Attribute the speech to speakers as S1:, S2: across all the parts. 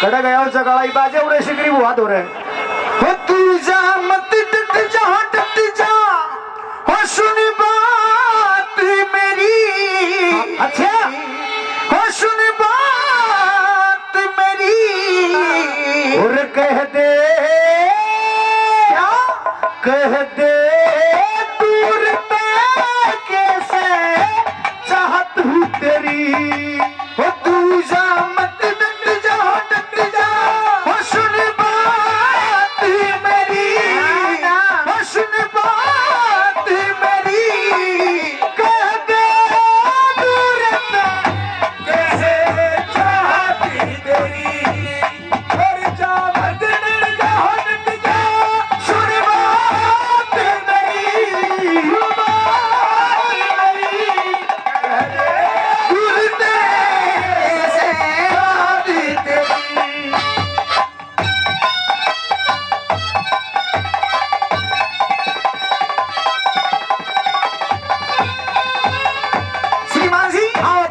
S1: कड़ा गया उस जगह बाजे उड़े शिकरी बुआ दो रहे हो तू जा मत डट जा डट जा हो सुन बात मेरी अच्छा हो सुन बात मेरी और कह दे क्या कह दे दूर पे कैसे चाहत हूँ तेरी हो तू जा मत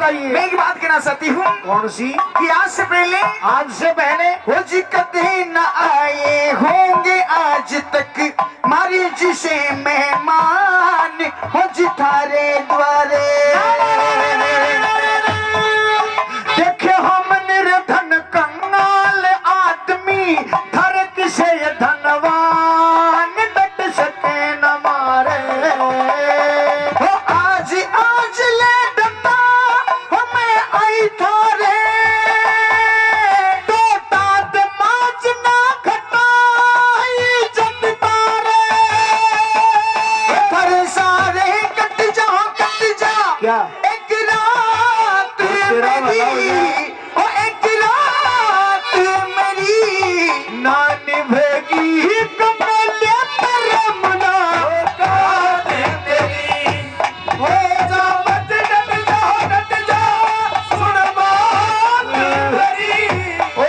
S1: मैं एक बात कहना चाहती हूँ। कौन सी? कि आज से पहले हो जी कभी न आए होंगे आज तक मारी जिसे मेहमान हो जी थारे द्वारे देखे हम निर्धन कंगाल आदमी थर किसे धनवान डट सके न मारे हो आज ले डटा हो मैं आई थारे तो दाद माच ना खटाई जब तारे थर सारे कट जा क्या एक रात मेरी ओ एक रात मेरी ना निभेगी कमलिया तेरा मना तेरी हो जा मत डट जा सुन बात मेरी ओ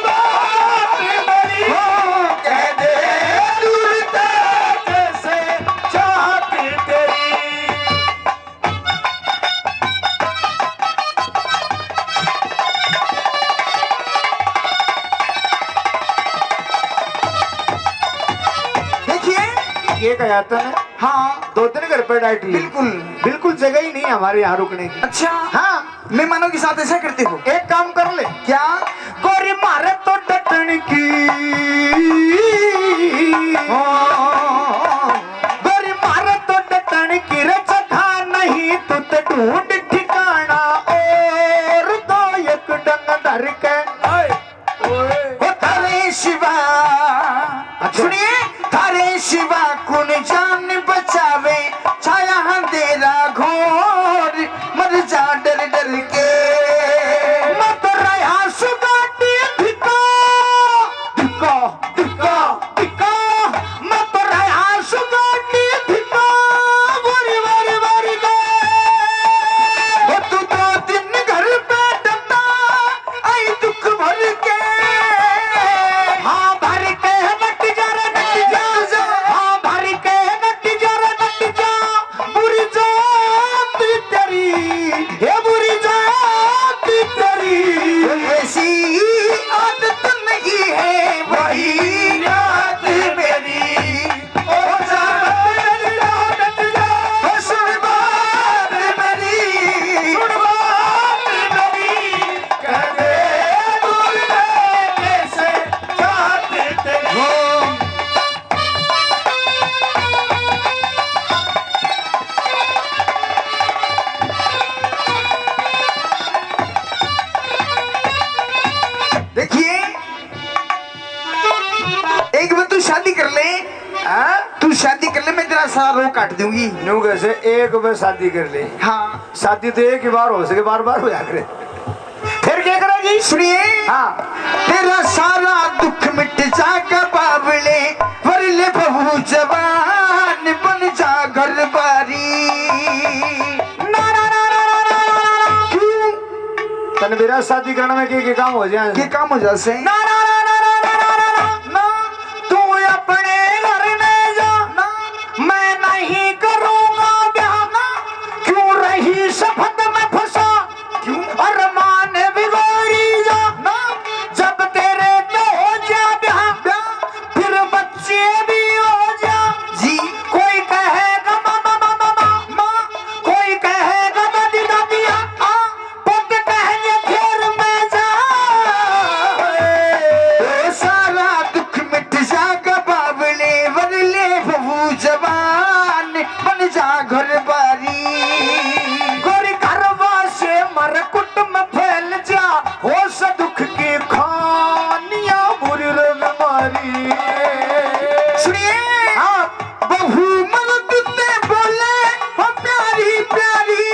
S1: बात मेरी हो कह दे दूर जैसे चाहत तेरी ये कहा था ना हाँ 2 दिन घर पर डाइट बिल्कुल जगह ही नहीं हमारे यहाँ रुकने की। अच्छा हाँ मेहमानों के साथ ऐसा करते हो। एक काम कर ले क्या गोरी मारे तो डटन की गोरी मारे तो डटन की रे जगह नहीं तू तो ढूंढ ठिकाना और तो एक डंग धर के थारे शिवा सुनिए थारे शिवा कुन जान बचावे छाया अंधेरा घोर मर जा डर डर के मत रहा सुगाटी धिका धिका धिका धिका मत रहा सुगाटी धिका वारी वारी वारी गए तू 2 दिन घर पे डटा आई दुख भर के हाँ भर के नट जा हाँ भर के नट जा बुरी जात तेरी ये बुरी जात तेरी ऐसी आदत नहीं है वही रात मेरी ओ जा डट जा ओ सुन बात मेरी कह दे दूर कैसे चाहते तेरी देखिए एक बार तू शादी कर ले तू शादी कर ले मैं तेरा सारा रो काट दूंगी न्यू कैसे एक बार शादी कर ले हाँ शादी तो एक ही बार हो सके बार बार हो जा करे फिर क्या करेगी सुनिए हाँ तेरा सारा दुख मिट जाएगा बाबले वरले बहू जवान बन जा घर बारी ना ना ना ना ना ना क्यों तने मेरा शादी करने में के काम हो जाए के काम हो जाए से ना ना ना ना ना ना ना ना तू अपने घर में जा ना मैं नहीं करूंगा ब्याह ना क्यों रही शपथ में फंसा क्यों अरमान हो स दुख की खानिया बुरी बीमारी। सुनिए हाँ बहू मर्द ते बोले हो प्यारी प्यारी।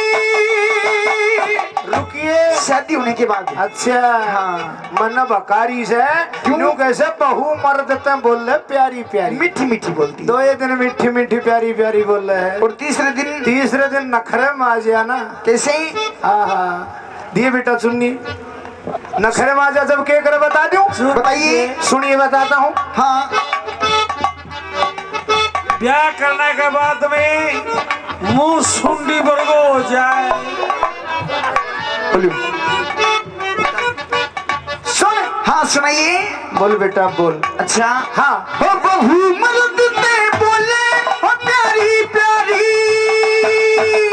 S1: रुकिए शादी होने के बाद। अच्छा हाँ मन बकारी से क्यों कैसे बहू मर्द ते बोले प्यारी प्यारी मीठी मीठी बोलती। दो ये दिन मीठी मीठी प्यारी प्यारी बोल रहे है और तीसरे दिन नखरे में आ जाया ना। कैसे? हाँ हाँ दिए बेटा सुननी नखरे में आ जा जब क्या करे बता दूं। बताइए सुनिए बताता हूँ। हाँ
S2: ब्याह करने के बाद में मुंह सुंडी बरगो हो जाए।
S1: सुन हाँ सुनाइए। बोल बेटा बोल। अच्छा हाँ हो बहू मर्द ते बोले हो प्यारी प्यारी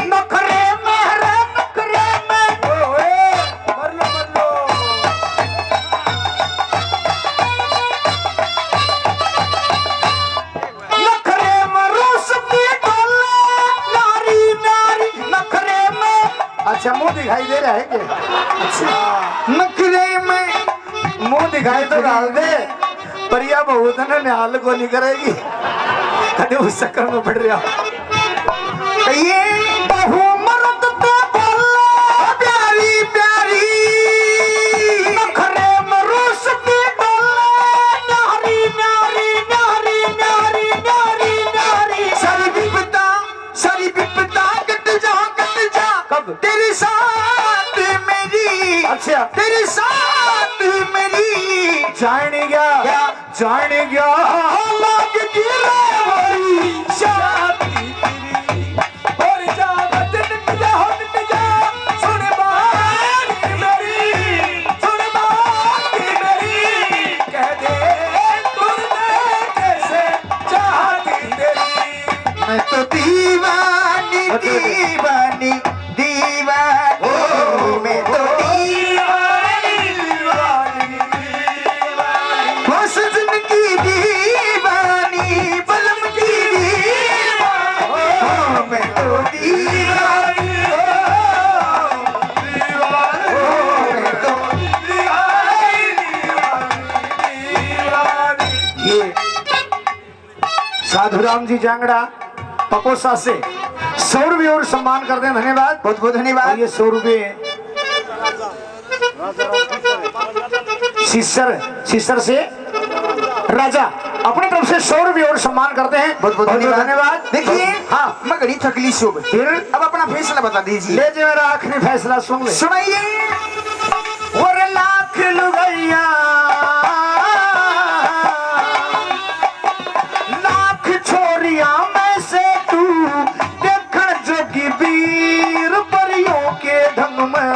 S1: नखरे में नखरे में मर लो नखरे में रोस की डोले नारी नारी नखरे में। अच्छा मुंह दिखाई दे रहा है क्या? अच्छा नखरे में मुंह दिखाई तो डाल दे पर यह बहुत है ना हाल को नहीं करेगी। अरे उस चक्कर में पड़ रहा ये बहू मर्द तो बोले प्यारी प्यारी नखरे में रोस की डोले नारी नारी नारी नारी नारी नारी। सारी विपदा कट जा कब तेरी साथ मेरी। अच्छा तेरी साथ मेरी जान गया लाग की रेवड़ी शादी तेरी और जा हट जा सुन बात मेरी कह दे तूने कैसे चाहती तेरी। मैं तो दीवानी दीवानी दीवानी मैं तो साधुराम जी जांगड़ा पपोसा से 100 रुपये और सम्मान करते हैं। धन्यवाद बहुत बहुत धन्यवाद। ये 100 रुपये सिस्टर से राजा अपने तरफ से 100 रुपये और सम्मान करते हैं। बहुत बहुत धन्यवाद। देखिए हाँ मैं घड़ी थकली शुभ फिर अब अपना फैसला बता दीजिए। ले जो मेरा आखिरी फैसला सुन ले। सुनाइए। और लाख लुगाइया लाख छोरिया में से तू देखण जोगी वीर परियों के ढंग में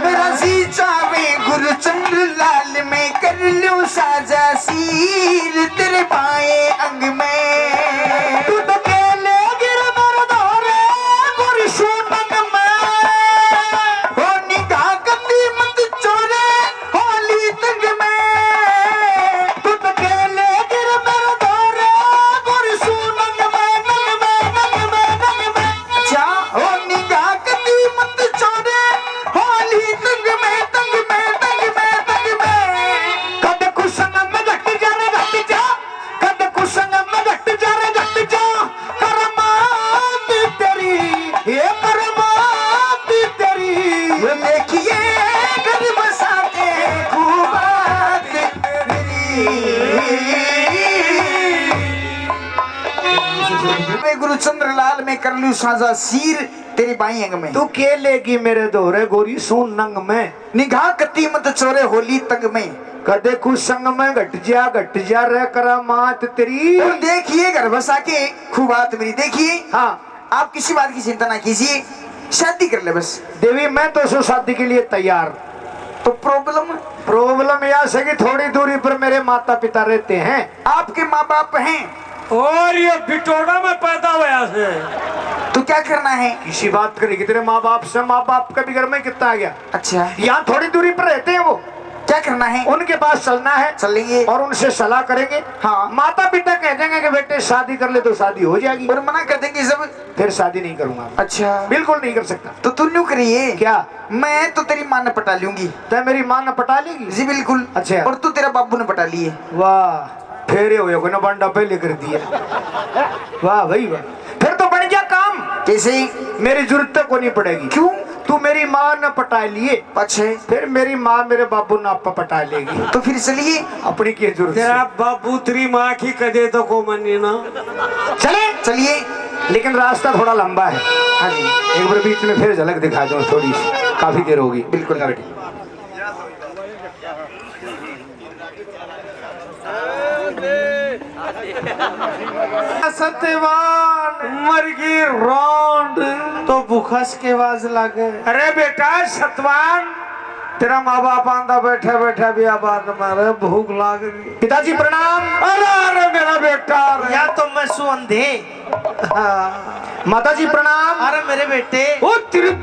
S1: मेरा जी चावे गुरुचंद्र लाल में कर लूं साजा सीर तेरे बाएं अंग में। तू तो केले गिर मरदारे गोरी शूटक में हो निगाह कती मत चोरे होली तंग में। तू तो केले गिर मरदारे गोरी शूटक में जा हो निगाह कती मत चोरे होली तंग में कद कुसंग में घट जा कद कुसंग में घट जा करमात तेरी ये करमात तेरी ये देखिए घर बसा के खूबात मेरी गुरुचंद्र लाल में कर लूं साजा सीर तेरी बाई अंग में। तू के लेगी मेरे दोरे गोरी सून नंग में निगाह कती मत चोरे होली तंग में कदे कुछ संग में घट जा रे करामात तेरी। देखिए घर बसा के खूबात मेरी। देखिए हाँ आप किसी बात की चिंता ना कीजिए शादी कर ले बस। देवी मैं तो सो शादी के लिए तैयार। तो प्रॉब्लम यह है कि थोड़ी दूरी पर मेरे माता पिता रहते हैं। आपके माँ बाप हैं
S2: और ये बिटोड़ा में पैदा हुआ से
S1: तो क्या करना है? किसी बात करेगी तेरे माँ बाप से। माँ बाप का भी घर में कितना आ गया। अच्छा यहाँ थोड़ी दूरी पर रहते हैं वो क्या करना है?
S2: उनके पास चलना है,
S1: चलेंगे
S2: और उनसे सलाह करेंगे।
S1: हाँ।
S2: माता पिता कह देंगे कि बेटे शादी कर ले तो शादी हो जाएगी,
S1: और मना कर देंगे सब।
S2: फिर शादी नहीं करूंगा।
S1: अच्छा,
S2: बिल्कुल नहीं कर सकता।
S1: तो तू न्यू करिए।
S2: क्या?
S1: मैं तो तेरी माँ ने पटा लूंगी।
S2: तो मेरी माँ न पटा लेगी?
S1: जी बिल्कुल।
S2: अच्छा।
S1: और तू तेरा बाबू ने पटा लिए।
S2: वाह, फेरे हुए को ना बंडा पहले कर दिया। वाह भाई वाह, फिर तो बन गया काम।
S1: कैसे?
S2: मेरी जरूरत को नहीं पड़ेगी।
S1: क्यों?
S2: तू मेरी माँ न पटा लिए,
S1: अच्छा,
S2: फिर मेरी माँ मेरे बाबू न आपा पटा लेगी।
S1: तो फिर चलिए।
S2: अपनी की जरूरत
S3: तेरा
S2: है।
S3: बाबू तेरी माँ की कदे तो को मनी ना।
S2: चले,
S1: चलिए।
S2: लेकिन रास्ता थोड़ा लंबा है।
S1: हाँ जी,
S2: एक बार बीच में फिर झलक दिखा दो थोड़ी सी, काफी देर होगी।
S1: बिल्कुल।
S2: बेटी
S3: सत्यवान मर गई रौंड तो भूखस के आवाज लागे।
S2: अरे बेटा सतवान,
S3: तेरा माँ बाप आंदा बैठा बैठा भी आबाद मारे भूख लाग रही।
S2: पिताजी प्रणाम।
S3: अरे अरे मेरा बेटा
S4: या तो मैं सु अंधे।
S2: माताजी प्रणाम।
S4: अरे मेरे बेटे,
S3: ओ तेरी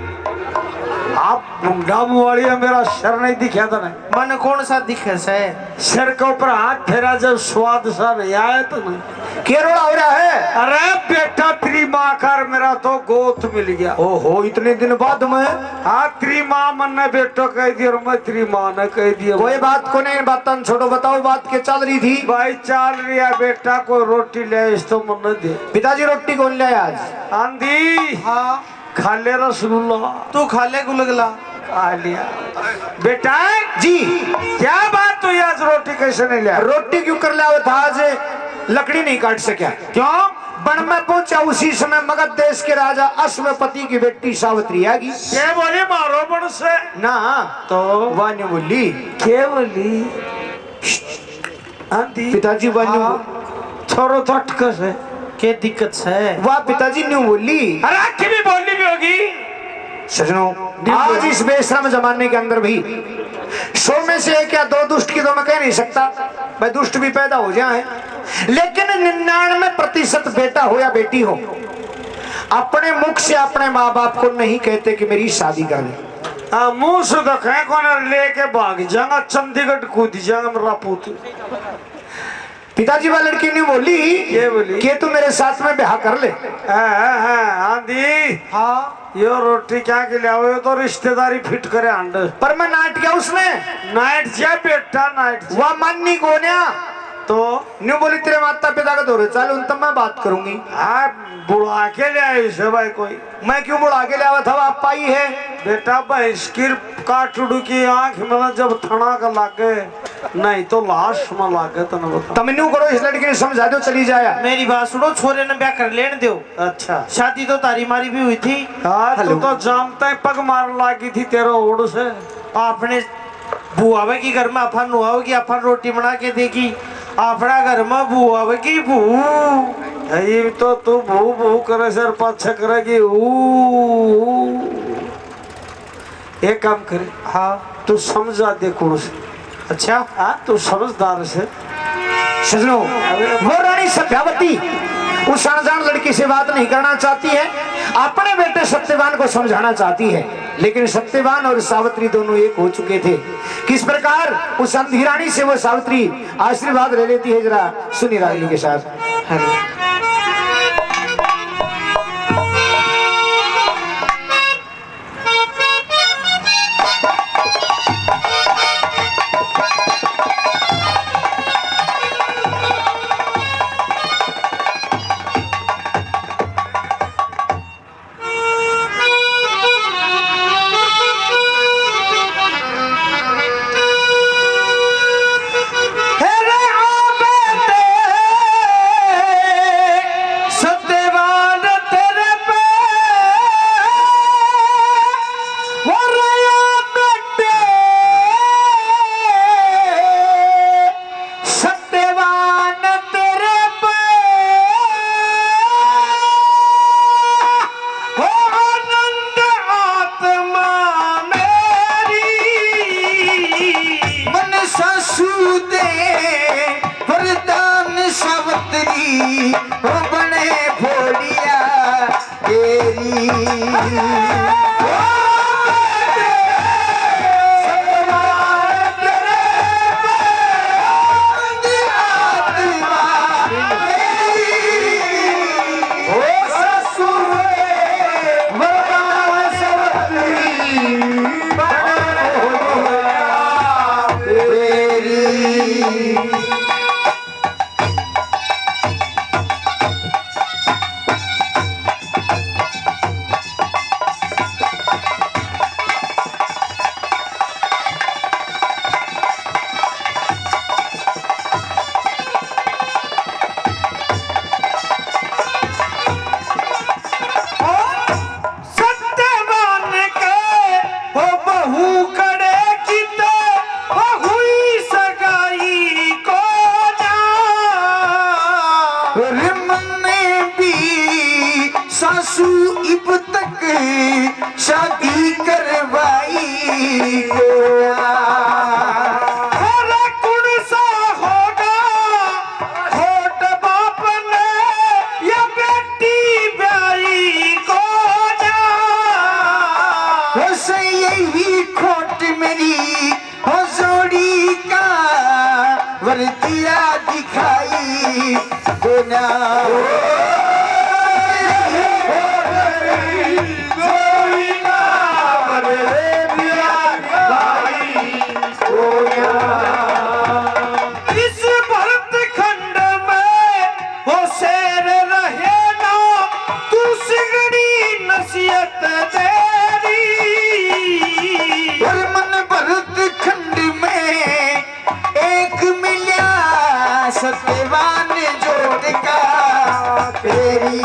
S3: आप मुंडा मुआड़ी है, मेरा सर नहीं दिखा था नहीं।
S4: मन कौन सा दिखे से?
S3: सर के ऊपर हाथ फेरा जब स्वाद सा नहीं आया तो नहीं।
S2: केरोड़ा हो रहा है।
S3: अरे बेटा तेरी माँ कर मेरा तो गोत मिल गया।
S2: ओहो, इतने दिन बाद में।
S3: हाँ तेरी माँ मन ने बेटो कह दिया और मैं तेरी माँ ने कह दिया।
S2: कोई बात को नहीं, बात छोड़ो, बताओ बात क्या चल रही थी?
S3: भाई चाल रिया बेटा को रोटी ले इस तो मन दे।
S2: पिताजी रोटी कौन ले आज?
S3: आंधी
S4: हाँ,
S3: खा ले रसगुल्ला।
S4: तू खा ले गुलगुला।
S3: खा लिया बेटा
S2: जी।
S3: क्या बात तो आज रोटी कैसे नहीं लिया?
S2: रोटी क्यों कर लिया था आज? लकड़ी नहीं काट सका।
S3: क्यों?
S2: बन में पहुंचा उसी समय मगध देश के राजा अश्वपति की बेटी सावित्री आ गई।
S3: क्या बोली? मारो बड़ से
S2: ना
S3: तो
S2: वान्य बोली।
S3: क्या बोली? आंधी
S2: पिताजी वान्य
S3: छोरो तो अटकस है।
S4: क्या दिक्कत है?
S2: वाह पिताजी न्यू बोली।
S3: अरे आखिर भी बोलनी भी होगी।
S2: सजनों, आज इस बेशरम जमाने के अंदर भी 100 में से एक या 2 दुष्ट की तो मैं कह नहीं सकता, भाई दुष्ट भी पैदा हो जाए, लेकिन 99% बेटा हो या बेटी हो अपने मुख से अपने माँ बाप को नहीं कहते कि मेरी शादी कर दे।
S3: मुंह से तो कहीं कौन लेके भाग जाऊंगा, चंडीगढ़ कूद जाऊंगा मेरा पुत्र।
S2: पिताजी वाली लड़की ने बोली,
S3: ये बोली
S2: कि तू मेरे साथ में ब्याह कर ले।
S3: आंधी
S4: हाँ,
S3: यो रोटी क्या के लिए आओ तो रिश्तेदारी फिट करे अंड।
S2: पर मैं नाट गया उसने।
S3: नाइट जा बेटा नाइट।
S2: वह माननी कोन्या
S3: तो
S2: न्यू बोली तेरे माता पिता का दौरे चालू, उन तब मैं बात करूंगी।
S3: आप बुढ़ा के ले आए से भाई कोई?
S2: मैं क्यों बुढ़ा के ले आवा था? आप पाई है
S3: बेटा भैंस की काटड़ू की आंख में जब थना का लागे नहीं तो लाश में लागे तो न बता।
S2: तमन्यू करो, इस लड़की ने समझा दो चली जाया।
S4: मेरी बात सुनो, छोरे ने ब्याह कर लेने दो।
S3: अच्छा
S4: शादी तो तारी मारी भी हुई थी।
S3: हाँ तू तो जानता है पग मार लागी थी तेरा उड़ से।
S4: आपने बुआवे की घर में अपन नुआवे की अपन रोटी बना के देगी, अपना घर में बुआवे की बू।
S3: ये तो तू भू भू करे सर पाछे करेगी। एक काम करे,
S4: हाँ
S3: तू समझा दे कौन से।
S4: अच्छा,
S3: हाँ तू समझदार से।
S2: सजनों, वो रानी सत्यावती उस अनजान लड़की से बात नहीं करना चाहती है, अपने बेटे सत्यवान को समझाना चाहती है, लेकिन सत्यवान और सावित्री दोनों एक हो चुके थे। किस प्रकार उस अंधी रानी से वो सावित्री आशीर्वाद ले लेती है, जरा सुनी रागिनी के साथ।
S1: को
S4: अरे कुण सा होगा खोट बाप ने या बेटी ब्याई को जा
S1: बस यही खोट मेरी हो जोड़ी का वर्दिया दिखाई देना
S4: इस भरत खंड में वो शेर रहे ना तू सिगड़ी नसीहत तेरी
S1: और मन भरत खंड में एक मिलिया सत्यवान जोड़ का तेरी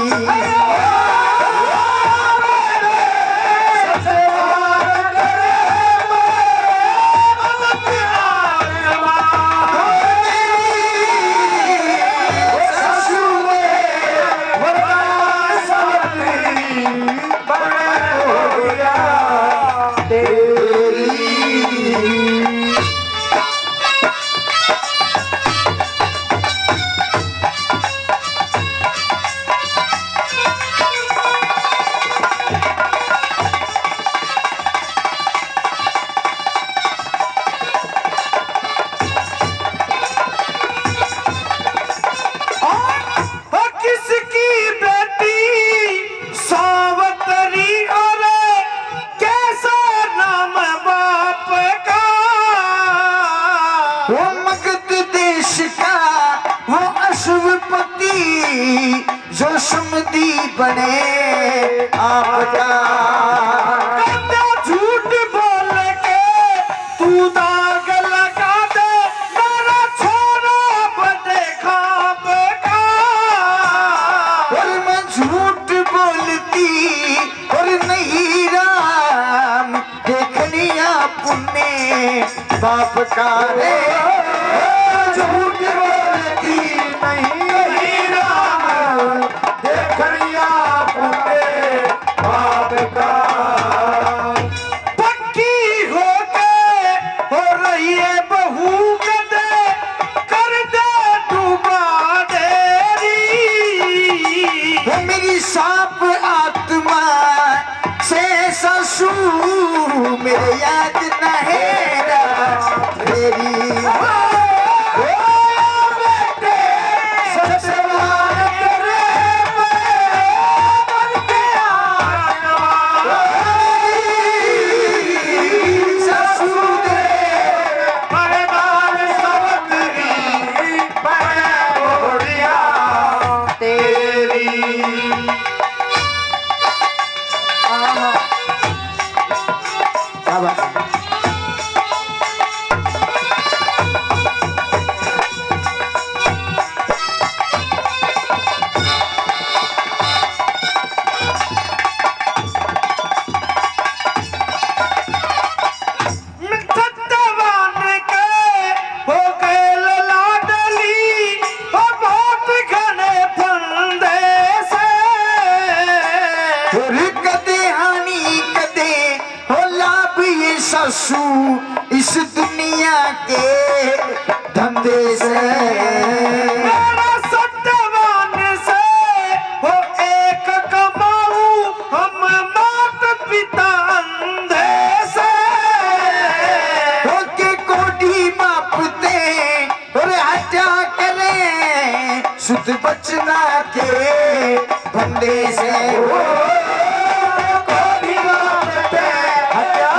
S4: किसकी बेटी सावतरी और कैसा नाम बाप का
S1: वो मगध देश का वो अश्वपति जो समधी बने आपका
S4: कदा झूठ बोल के तू दाग लगा दे मेरा छोरा बड़े खाप का
S1: और मैं झूठ बोलती और नहीं राम देखनिया पुण्य बाप का रे झूठ बोलती नहीं राम देखनिया पुण्य बाप का
S4: पक्की हो के हो रही है बहू कदे कर दे डूबा देरी
S1: वो मेरी साप आत्मा से ससु मेरे याद न है तेरी
S4: सत्यवान के हो गए लाडली हो बहुत घने फंदे से
S1: और कदे हानि कदे हो लाभ ये ससु इस दुनिया के धंधे से
S4: मेरा सत्यवान से हो एक कमाऊ हम मात पिता अंधे से
S1: के कोडी बापते और हत्या करे सुध बचना के बंदे से कोडी बापते हत्या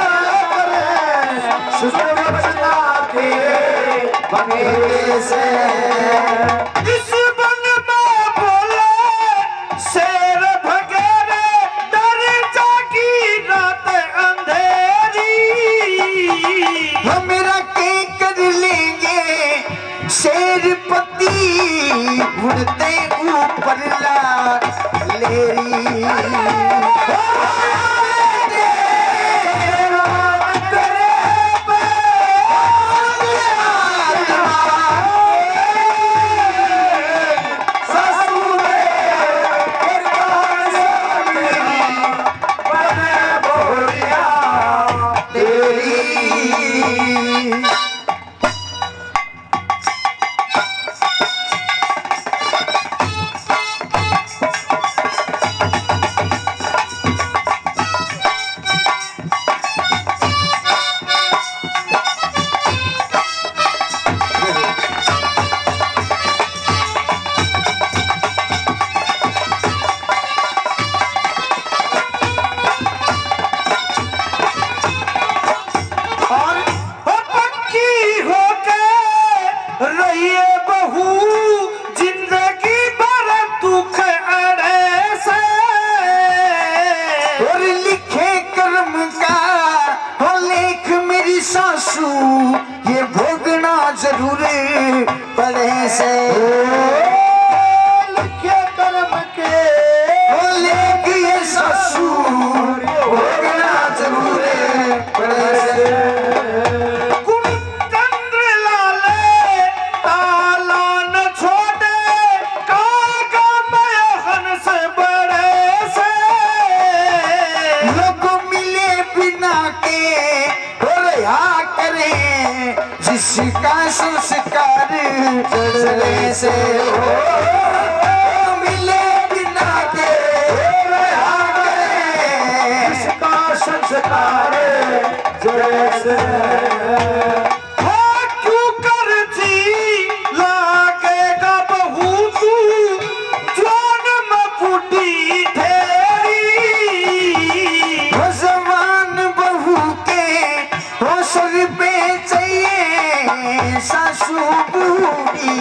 S1: करे सुध बचना के बंदे से
S4: इस बन में बोले शेर भगेरे डर जागी रात अंधेरी
S1: वो मेरा के कर लेंगे शेरपति उड़ते ऊपर ला लेरी तेरी
S2: ये भोगना जरूर पड़े से लिखे कर्म के लेके ये ससुर भोगना जरूर पड़े से
S4: कुंदन लाले ताला न छोड़े काका मयहन से बड़े से
S2: लोग मिले बिना के जिसका संस्कार चढ़ने से हो मिले बिना के जिसका संस्कार चढ़ने से
S4: क्यों कर जी लागेगा बहू तू जवान में फूटी ठेरी
S2: जवान बहू के हो सर पे सासू बूढ़ी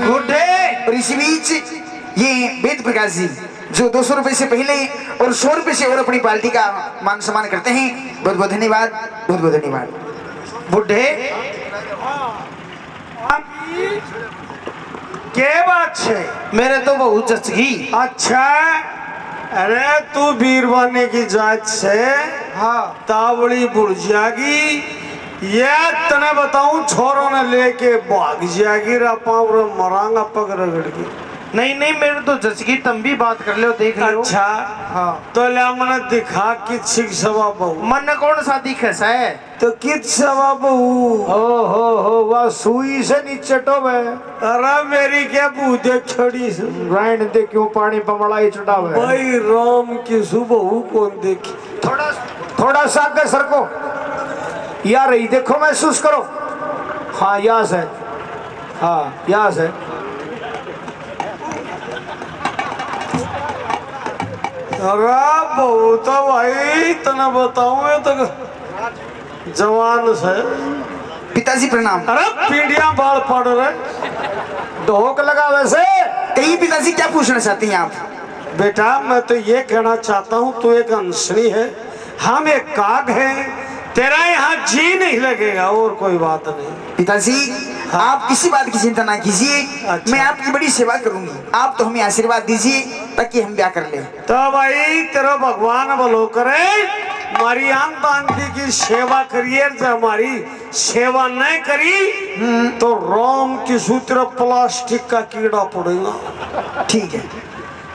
S4: बूढ़े।
S2: और इसी बीच ये वेद प्रकाश जी जो 200 रुपए से पहले और 100 रुपए से और अपनी पार्टी का मान सम्मान करते हैं, बहुत बहुत धन्यवाद, बहुत बहुत धन्यवाद।
S4: बूढ़े
S3: के बात है?
S4: मेरे तो बहुत जचगी।
S3: अच्छा, अरे तू वीरवानी की जात से
S4: हाँ
S3: तावड़ी बुढ़ जागी, ये तने बताऊं छोरों ने लेके भाग जागी रापा मरांगा पग रगड़ के।
S4: नहीं नहीं मेरे तो जचगी, तुम भी बात कर लो देख लो।
S3: अच्छा
S4: हाँ
S3: तो ले मैंने दिखा कि छिक सवा बहू
S4: मन कौन सा दिखस है
S3: तो कित सवा बहू
S2: हो वह सुई से नीचे टोबे
S3: अरे मेरी क्या बूढ़े खड़ी से
S2: राइन दे क्यों पानी पमड़ाई चढ़ावे
S3: भाई राम की सुबह कौन देखी
S2: थोड़ा सा आगे सरको यार रही देखो महसूस करो। हाँ यहाँ से, हाँ यहाँ से
S3: अरे बहू तो भाई तना बताऊं तो जवान से।
S2: पिताजी प्रणाम।
S3: अरे पीढ़ियां बाल पड़ रहे
S2: धोख लगा वैसे कहीं। पिताजी क्या पूछना चाहती हैं आप?
S3: बेटा मैं तो ये कहना चाहता हूँ तू एक अंशनी है, हम एक काग है, तेरा यहाँ जी नहीं लगेगा और कोई बात नहीं।
S2: पिताजी हाँ। आप किसी बात की चिंता ना कीजिए।
S3: अच्छा।
S2: मैं आपकी बड़ी सेवा करूंगी, आप तो हमें आशीर्वाद दीजिए ताकि हम ब्याह कर ले।
S3: तो भाई तेरा भगवान भलो करे, हमारी आंतांती की सेवा करिए, जब हमारी सेवा न करी तो राम की सूत्र प्लास्टिक का कीड़ा पड़ेगा।
S2: ठीक है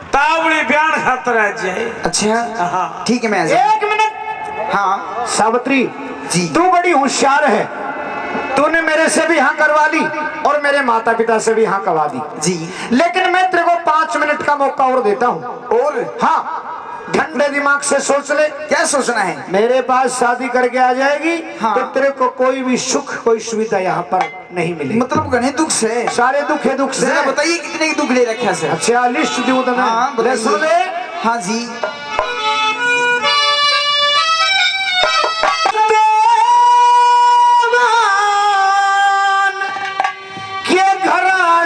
S3: तावड़ी बयान खातर आ जाए।
S2: अच्छा
S3: हाँ
S2: ठीक है मैं आ जाऊं।
S5: एक मिनट
S2: हाँ
S5: सावित्री
S2: जी
S5: तू बड़ी होशियार है, तूने मेरे से भी हाँ करवा ली और मेरे माता पिता से भी हाँ करवा दी
S2: जी।
S5: लेकिन मैं तेरे को 5 मिनट का मौका और देता हूँ।
S2: और
S5: हाँ ठंडे दिमाग से सोच ले,
S2: क्या सोचना है?
S5: मेरे पास शादी करके आ जाएगी
S2: हाँ।
S5: तो तेरे को कोई भी सुख कोई सुविधा यहाँ पर नहीं मिलेगी।
S2: मतलब घने दुख से?
S5: सारे दुख है, दुख से।
S2: जरा बताइए कितने की दुख ले रखे है सर?
S5: अच्छा लिस्ट दूं तो मैं?
S2: हाँ
S5: ले सुन ले।
S2: हाँ जी।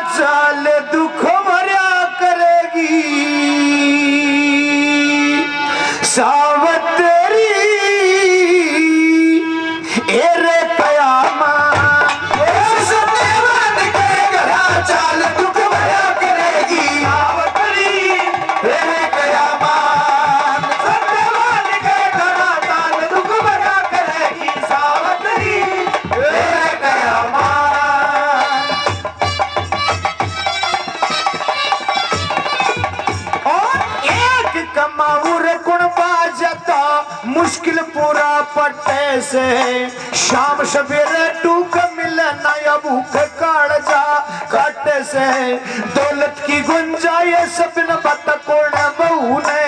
S5: चाल दुख भरा करेगी सावतरी एरे कयामा
S2: सत्यवान के घरा चाल दुख भरा करेगी सावतरी एरे कयामा मुश्किल पूरा पट्टे से शाम सवेरे टूक मिले नया भूख काट जा काटे से दौलत की गुंजाइश बिन बत कोण बहू ने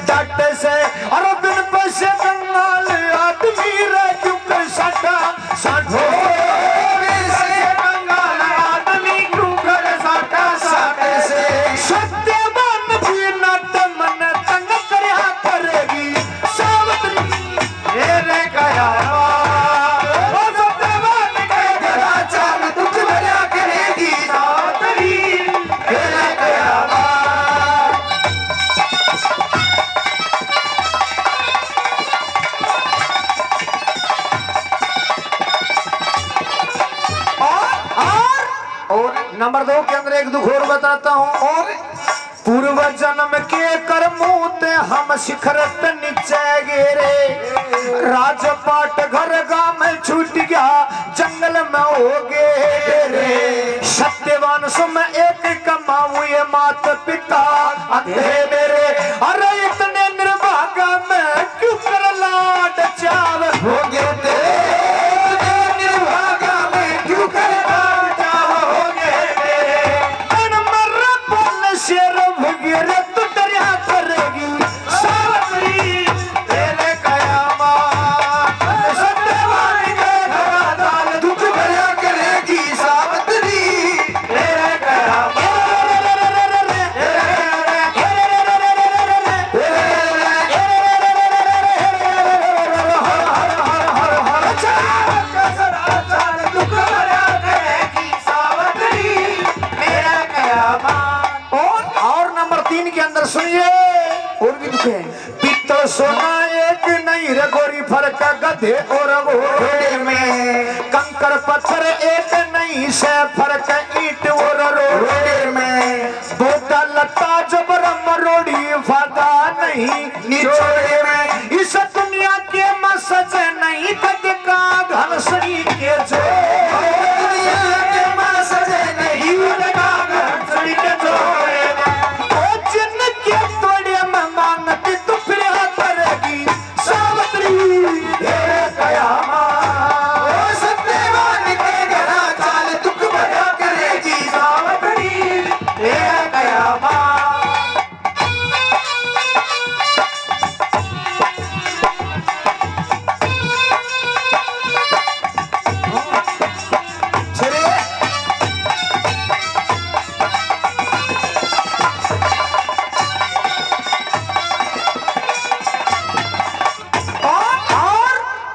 S2: डाटे से और बिन पैसे कंगाल आदमी रे क्यों साटा साठो सत्यवान भी नट मन तंग करया करेगी सावत्री तेरे गया सत्यवान के गया चाल दुख भरा करेगी सावत्री तेरे गया और नंबर 2 के अंदर एक दुख और बताता हूँ। और पूर्व जन्म के कर्मों ते हम शिखरत नीचे गिरे राजपाट घर गांव में छूट गया जंगल में हो गए सत्यवान सुम एक कमाऊ ये मात पिता अंधे मेरे अरे इतने निर्भागा में क्यों कर लाड चाव हो गए निर्भागा में क्यों कर शेर भगीरे तू डरिया करेगी सावत्री तेरे कयामा सत्यवान के घरा दाल दुख भरा करेगी सावत्री तेरे कयामा दुख भरा करेगी सावत्री तेरे कयामा। और नंबर 3 के अंदर सुनिए और भी दुख है पित्तल सोना एक नहीं रे गोरी फर्क गधे और घोड़े में कंकर पत्थर एक नहीं से फर्क ईंट और रोड़े में बोटा लता जबर मरोड़ी फादा नहीं निचोड़े में इस दुनिया के मसज नहीं कद का घनसड़ी के जो दुनिया के मसज नहीं कद का घनसड़ी के जोड़े जिनके तोड़े में मांगती तू फिर करेगी सावत्री तेरे कयामा सत्यवान के घरा चाल दुख भरा करेगी सावत्री तेरे कयामा।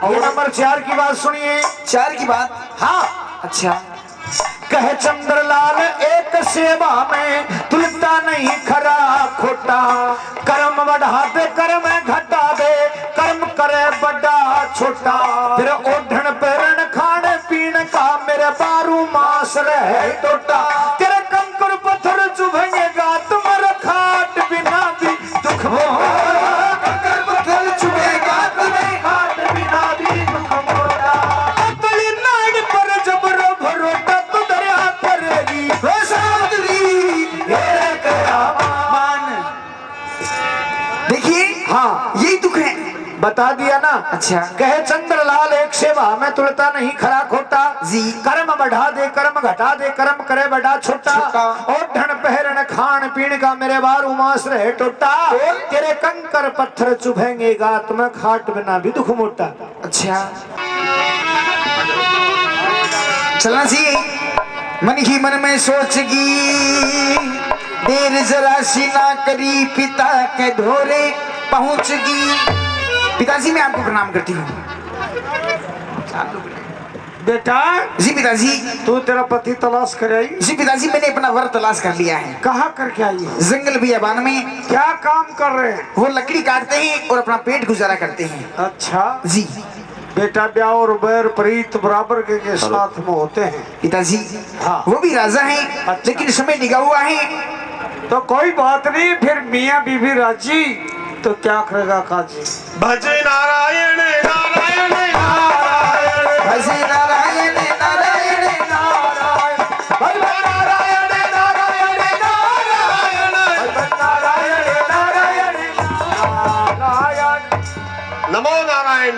S2: और नंबर 4 की बात सुनिए
S1: 4 की बात।
S2: हाँ
S1: अच्छा
S2: कहे चंद्रलाल एक सेवा में तुलता नहीं खरा खोटा कर्म बढ़ा दे कर्म घटा दे कर्म करे बड़ा छोटा फिर ओढ़न पैरण खाने पीने का मेरे बारू मास रहे टोटा तेरे कंकर पत्थर चुभेगा तुम्हारा खाट बिना भी दुख कंकर पत्थर चुभेगा तुम्हें खाट बिना भी दुख मोटा अतली नाड़ पर जबरो भरोटा तो दरिया करेगी सावत्री ये करामान।
S1: देखिए
S2: हाँ
S1: यही दुख है
S2: बता दिया ना।
S1: अच्छा
S2: कहे चंद्रलाल एक सेवा में तुलता नहीं खरा खोटा
S1: जी
S2: कर्म बढ़ा दे कर्म घटा दे कर्म करे बड़ा छोटा और धन पहरन खान पीन का मेरे बार उमास रहे टोटा तेरे कंकर पत्थर चुभेंगे गात में खाट बिना भी दुख मोटा।
S1: अच्छा चलना चाहिए मन ही मन में सोचगी देर जरा सी ना करी पिता के ढोरे पहुंचगी। पिताजी मैं आपको प्रणाम करती हूँ।
S3: बेटा
S1: जी पिताजी।
S3: तू तेरा पति तलाश कर आई?
S1: जी पिताजी मैंने अपना वर तलाश कर लिया है।
S3: कहाँ करके आई है?
S1: जंगल बियाबान में।
S3: क्या काम कर रहे हैं?
S1: वो लकड़ी काटते हैं और अपना पेट गुजारा करते हैं।
S3: अच्छा
S1: जी
S3: बेटा ब्याह और बैर प्रीत बराबर के साथ में होते हैं
S1: पिताजी।
S3: हाँ
S1: वो भी राजा हैं
S3: अच्छा।
S1: लेकिन समय निकाह हुआ है
S3: तो कोई बात नहीं फिर मियाँ बीवी राजी तो क्या करेगा काजी।
S4: भजे नारायण नारायण नारायण
S1: भजे नारायण नारायण नारायण
S2: भगवान नारायण नारायण नारायण भगवान नारायण नारायण नारायण
S4: नमो नारायण
S6: नारायण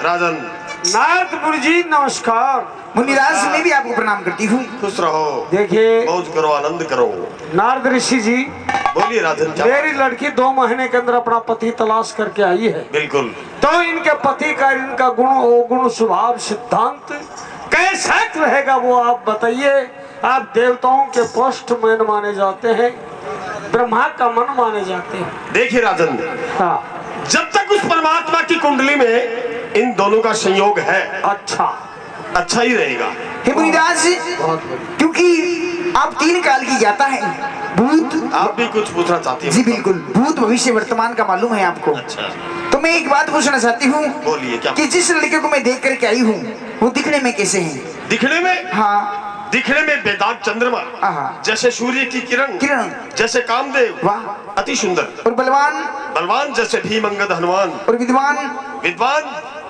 S6: राजन।
S3: नारदपुर जी नमस्कार।
S1: मुनिराज मैं भी आपको प्रणाम करती हूँ।
S6: खुश रहो,
S3: देखिए
S6: मौज करो, आनंद करो।
S3: नारद ऋषि जी,
S6: बोलिए राजन। क्या?
S3: मेरी लड़की 2 महीने के अंदर अपना पति तलाश करके आई है।
S6: बिल्कुल।
S3: तो इनके पति का इनका गुण अवगुण स्वभाव सिद्धांत कैसा रहेगा वो आप बताइए। आप देवताओं के पोस्टमैन माने जाते हैं, ब्रह्मा का मन माने जाते हैं।
S6: देखिए राजन,
S3: हाँ
S6: जब तक उस परमात्मा की कुंडली में इन दोनों का संयोग है, अच्छा ही रहेगा।
S1: हे मुनिराज, क्योंकि आप 3 काल की ज्ञाता है, भूत।
S6: आप भी कुछ पूछना चाहती हैं?
S1: जी बिल्कुल, भूत भविष्य वर्तमान का मालूम है आपको।
S6: अच्छा,
S1: तो मैं एक बात पूछना चाहती हूँ।
S6: बोलिए। क्या?
S1: कि जिस लड़के को मैं देख करके आई हूँ वो दिखने में कैसे हैं?
S6: दिखने में?
S1: हाँ।
S6: दिखने में वेदांत चंद्रमा
S1: हाँ।
S6: जैसे सूर्य की किरण, जैसे कामदेव,
S1: वाह,
S6: अति सुंदर।
S1: और बलवान?
S6: बलवान जैसे भीम अंगद हनुमान।
S1: और विद्वान?
S6: विद्वान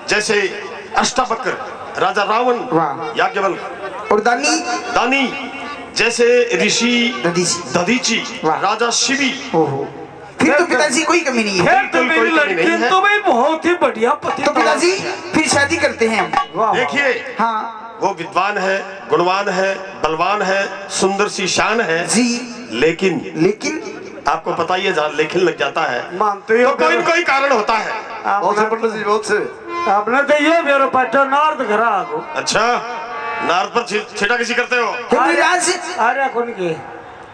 S6: जैसे अष्टावक्र राजा रावण,
S1: वाह।
S6: याज्ञवल्क्य।
S1: और दानी?
S6: दानी जैसे ऋषि
S1: दधीची।
S6: दधीची,
S1: वाह।
S6: राजा शिवी।
S1: ओहो, फिर तो पिताजी कोई कमी नहीं है।
S3: फिर तो
S6: बिल्कुल
S3: मेरी
S6: कोई कमी
S3: लड़की
S6: नहीं है।
S3: तो भाई बहुत ही बढ़िया पति
S1: तो पिताजी फिर शादी करते हैं हम।
S3: वाह।
S6: देखिए,
S1: हाँ
S6: वो विद्वान है, गुणवान है, बलवान है, सुंदर सी शान है
S1: जी।
S6: लेकिन आपको पता ही है, जहाँ लेखन लग जाता है
S3: मानते हो
S6: तो कोई न कोई कारण होता है।
S1: बहुत से पंडित जी, बहुत से।
S3: आपने तो ये मेरे पट्टो नारद घर आगो।
S6: अच्छा, नारद पर छेड़ा किसी करते हो?
S1: हे मुनिराज,
S3: अरे कौन के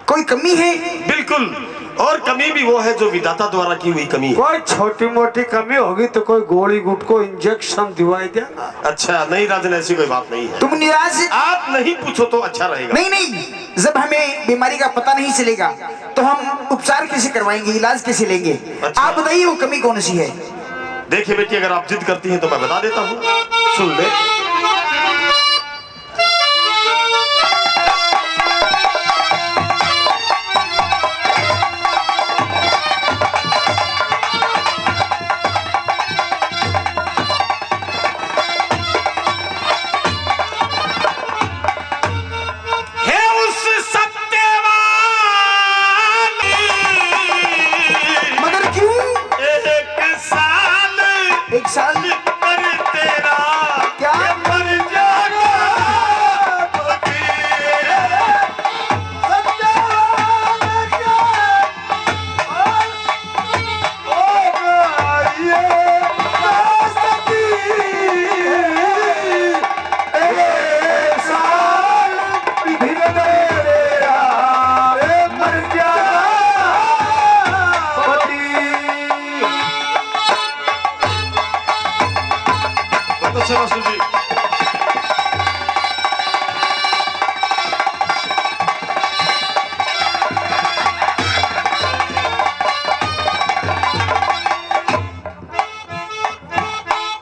S1: कोई कमी है?
S6: बिल्कुल, और कमी भी वो है जो विधाता द्वारा की हुई कमी है।
S3: कोई छोटी मोटी कमी होगी तो कोई गोली गुटको इंजेक्शन दिवाई देना।
S6: अच्छा, नहीं राजन, ऐसी कोई बात नहीं है।
S1: तुम मुनिराज,
S6: आप नहीं पूछो तो अच्छा रहेगा।
S1: नहीं, जब हमें बीमारी का पता नहीं चलेगा तो हम उपचार कैसे करवाएंगे, इलाज कैसे लेंगे?
S6: अच्छा।
S1: आप बताइए वो कमी कौन सी है?
S6: देखिए बेटी, अगर आप जिद करती हैं तो मैं बता देता हूँ, सुन ले।
S1: मगर क्यों? एक साल
S6: तेरा
S1: क्या?
S6: मर जाना मास्टर जी।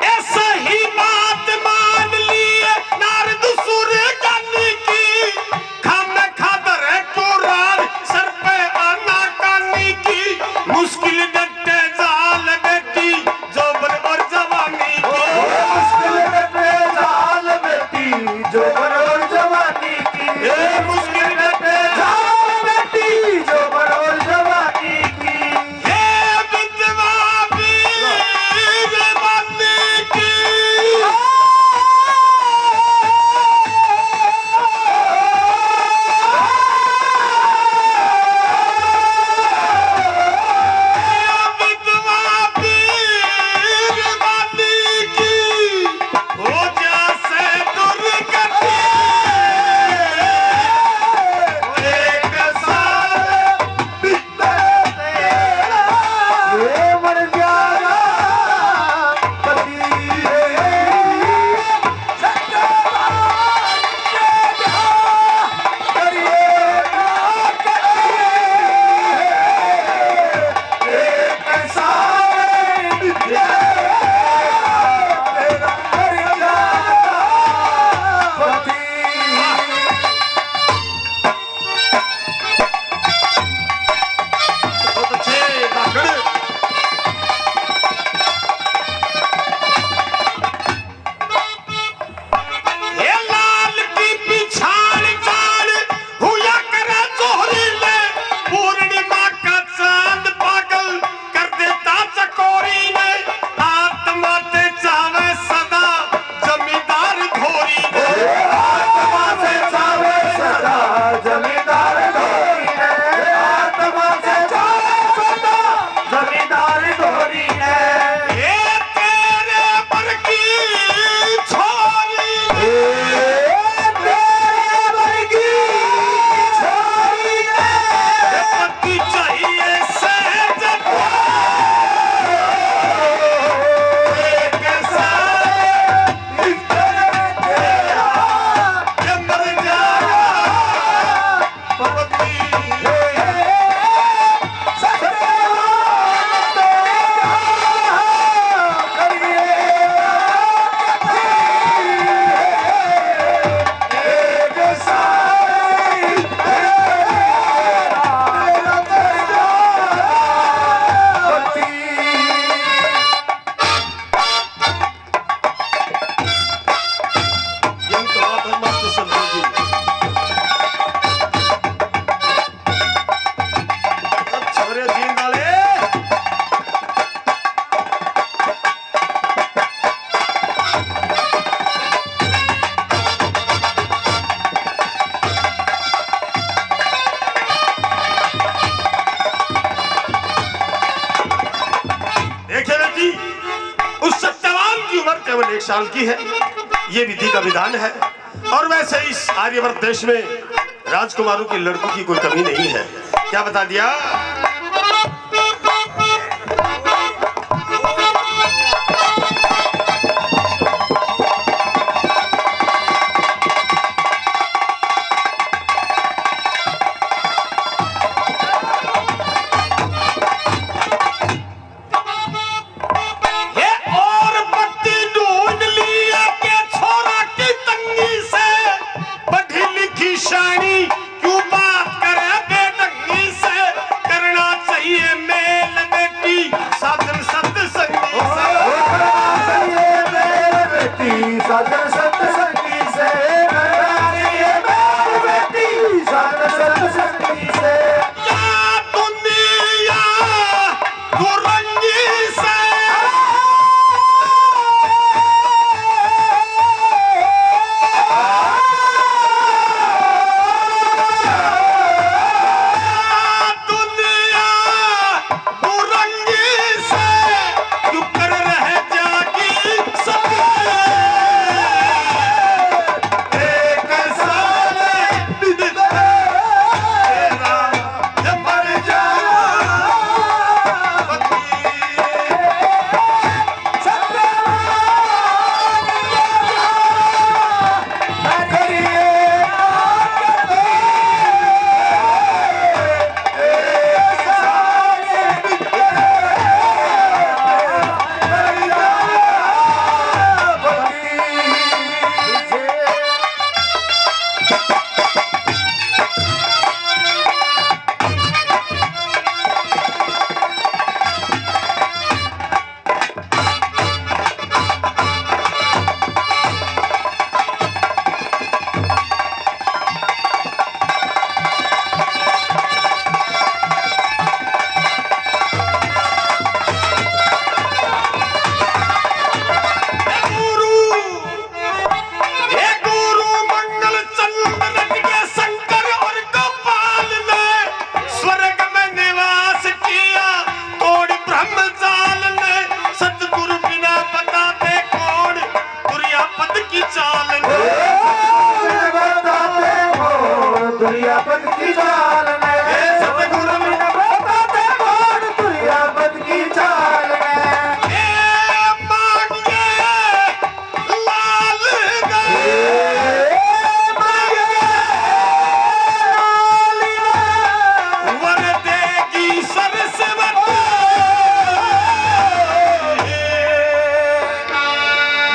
S6: ऐसा ही बात मान लिए नारद सूर्य कानी की, खाने खादर है कुरान सर पे आना कानी की, मुश्किल डटे जाल बेटी जोबर और जवानी की। हो जा से दुर्गति केवल 1 साल की है, ये विधि का विधान है। और वैसे इस आर्यवर्त देश में राजकुमारों की लड़कों की कोई कमी नहीं है। क्या बता दिया?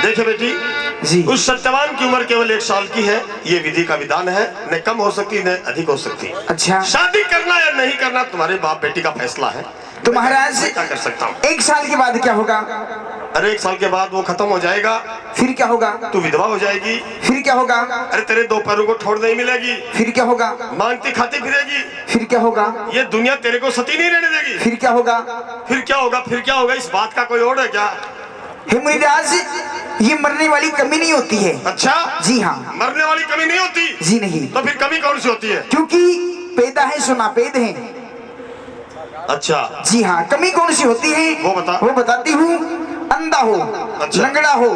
S6: देखिए बेटी
S2: जी।
S6: उस सत्यवान की उम्र केवल 1 साल की है। ये विधि का विधान है, न कम हो सकती न अधिक हो सकती।
S2: अच्छा,
S6: शादी करना या नहीं करना तुम्हारे बाप बेटी का फैसला है।
S2: तो महाराज
S6: क्या कर सकता हूँ?
S2: 1 साल के बाद क्या होगा?
S6: अरे 1 साल के बाद वो खत्म हो जाएगा।
S2: फिर क्या होगा?
S6: तू विधवा हो जाएगी।
S2: फिर क्या होगा?
S6: अरे तेरे 2 पैरों को ठोड़ नहीं मिलेगी।
S2: फिर क्या होगा?
S6: मांगती खाती फिरेगी।
S2: फिर क्या होगा?
S6: ये दुनिया तेरे को सती नहीं रहने देगी।
S2: फिर क्या होगा?
S6: फिर क्या होगा? फिर क्या होगा? इस बात का कोई और है क्या?
S2: हे मुनिराज, ये मरने वाली कमी नहीं होती है।
S6: अच्छा
S2: जी हाँ,
S6: मरने वाली कमी नहीं होती।
S2: जी नहीं।
S6: तो फिर कमी कौन सी होती है?
S2: क्योंकि पैदा है सो नापेद है।
S6: अच्छा
S2: जी हाँ, कमी कौन सी होती है
S6: वो बता।
S2: वो बताती हूँ। अंधा हो,
S6: अच्छा।
S2: लंगड़ा हो,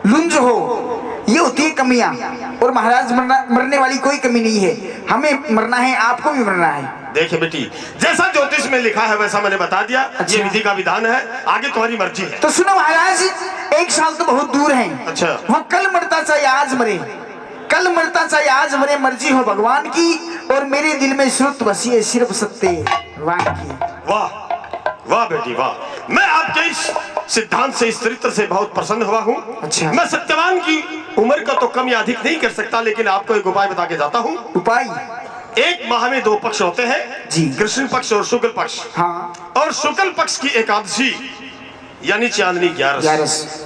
S2: लुंज हो, ये होती है कमियां। और महाराज मरने वाली कोई कमी नहीं है। हमें मरना है, आपको भी मरना है।
S6: देखिए बेटी, जैसा ज्योतिष में लिखा है वैसा मैंने बता दिया।
S2: अच्छा।
S6: ये विधि का विधान है, आगे तुम्हारी मर्जी है।
S2: तो सुनो महाराज, 1 साल तो बहुत दूर है।
S6: अच्छा।
S2: वो कल मरता चाहे आज मरे, कल मरता चाहे आज मरे, मर्जी हो भगवान की। और मेरे दिल में श्रुत बसी है सिर्फ सत्यवान की।
S6: वाह वाह बेटी वाह, मैं आपके इस सिद्धांत से, इस चरित्र से बहुत प्रसन्न हुआ हूँ।
S2: अच्छा।
S6: मैं सत्यवान की उम्र का तो कम या अधिक नहीं कर सकता, लेकिन आपको एक उपाय बता के जाता हूँ।
S2: उपाय?
S6: 1 माह में 2 पक्ष होते हैं
S2: जी।
S6: कृष्ण पक्ष और शुक्ल पक्ष।
S2: हाँ।
S6: और शुक्ल पक्ष की एकादशी यानी चांदनी 11।
S2: 11।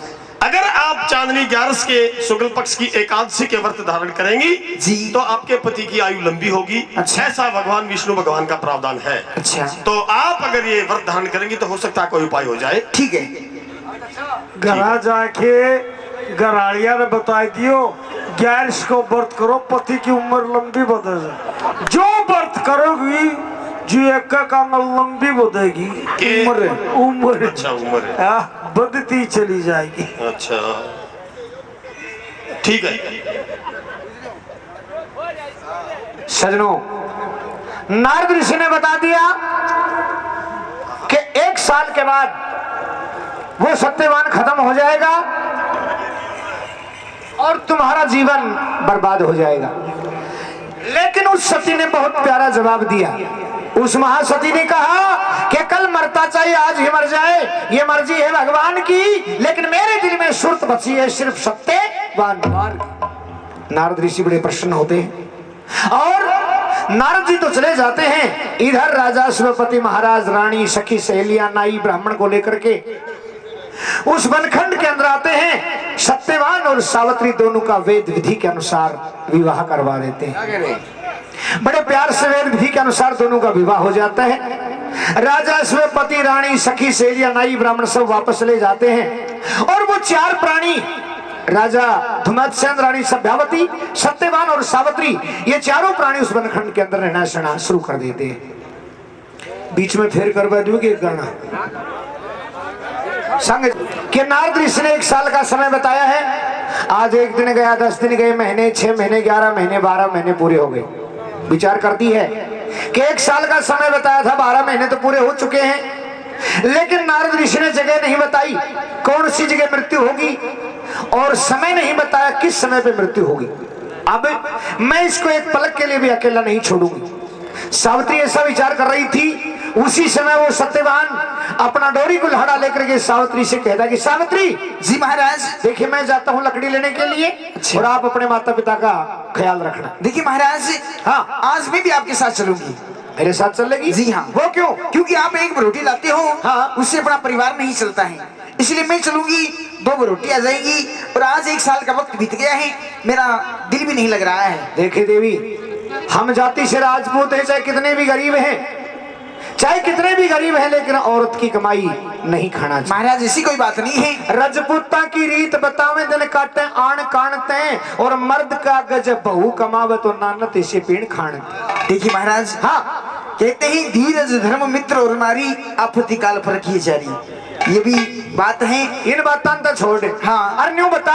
S6: अगर आप चांदनी 11 के शुक्ल पक्ष की एकादशी के व्रत धारण करेंगी
S2: जी,
S6: तो आपके पति की आयु लंबी होगी।
S2: अच्छा।
S6: ऐसा भगवान विष्णु भगवान का प्रावधान है।
S2: अच्छा,
S6: तो आप अगर ये व्रत धारण करेंगी तो हो सकता है कोई उपाय हो जाए।
S2: ठीक है।
S3: घरा जाके गराड़िया ने बता दियो 11 को व्रत करो, पति की उम्र लंबी बढ़े। जो व्रत करोगी जो एक का लंबी बढ़ेगी।
S6: के-
S3: उम्र।
S6: अच्छा उम्र है।
S3: बढ़ती चली जाएगी।
S6: अच्छा ठीक है।
S2: सजनों, नारद ऋषि ने बता दिया कि 1 साल के बाद वो सत्यवान खत्म हो जाएगा और तुम्हारा जीवन बर्बाद हो जाएगा। लेकिन उस सती ने बहुत प्यारा जवाब दिया। उस महासती ने कहा कि कल मरता चाहे आज ही मर जाए, ये मर्जी है भगवान की, लेकिन मेरे दिल में सुरत बची है सिर्फ सत्यवान। नारद ऋषि बड़े प्रसन्न होते हैं और नारद जी तो चले जाते हैं। इधर राजा शिवपति महाराज, रानी, सखी, सहेलियां, नाई, ब्राह्मण को लेकर के उस वनखंड के अंदर आते हैं। सत्यवान और सावित्री दोनों का वेद विधि के अनुसार विवाह करवा देते हैं। बड़े प्यार से वेद विधि के अनुसार दोनों का विवाह हो जाता है। राजा शिवपति, रानी, सखी, सहेलियां, नाई, ब्राह्मण सब वापस ले जाते हैं और वो 4 प्राणी, राजा धुमत्सेन, रानी सभ्यावती, सत्यवान और सावित्री, ये चारों प्राणी उस वनखंड के अंदर रहना सहना शुरू कर देते हैं। बीच में फेर कर दूंगी करना संग के नारद ऋषि ने 1 साल का समय बताया है। आज 1 दिन गया, 10 दिन गए, महीने, 6 महीने, 11 महीने, 12 महीने पूरे हो गए। विचार करती है कि 1 साल का समय बताया था, 12 महीने तो पूरे हो चुके हैं। लेकिन नारद ऋषि ने जगह नहीं बताई कौन सी जगह मृत्यु होगी और समय नहीं बताया किस समय पे मृत्यु होगी। अब मैं इसको एक पलक के लिए भी अकेला नहीं छोड़ूंगी। सावित्री ऐसा विचार कर रही थी। उसी समय वो सत्यवान अपना डोरी को लहड़ा लेकर के सावित्री से कहता कि सावित्री
S1: जी महाराज,
S2: देखिए मैं जाता हूँ लकड़ी लेने के लिए।
S1: अच्छा।
S2: और आप अपने माता पिता का ख्याल रखना।
S1: देखिए महाराज,
S2: हाँ,
S1: आज मैं भी आपके साथ चलूंगी।
S2: मेरे साथ चलेगी?
S1: जी हाँ।
S2: वो क्यों?
S1: क्योंकि आप एक रोटी लाते हो,
S2: हाँ।
S1: उससे अपना परिवार नहीं चलता है, इसलिए मैं चलूंगी। 2 रोटी आ जाएंगी। और आज 1 साल का वक्त बीत गया है, मेरा दिल भी नहीं लग रहा है।
S2: देखे देवी, हम जाति से राजपूत हैं, चाहे कितने भी गरीब हैं, चाहे कितने भी गरीब हैं, लेकिन औरत की कमाई नहीं खाना चाहिए।
S1: महाराज ऐसी कोई बात नहीं है।
S2: रजपूता की रीत बतावे, दिन काटे आण कानते, और मर्द का गज बहू कमावे तो नानत इसे पीण खान।
S1: देखिए महाराज,
S2: हाँ,
S1: कहते हैं धीरज धर्म मित्र और नारी आपत्ति काल पर किए जारी, ये भी बात है।
S2: इन बातों तो छोड़ दे।
S1: हाँ।
S2: अरे न्यू बता,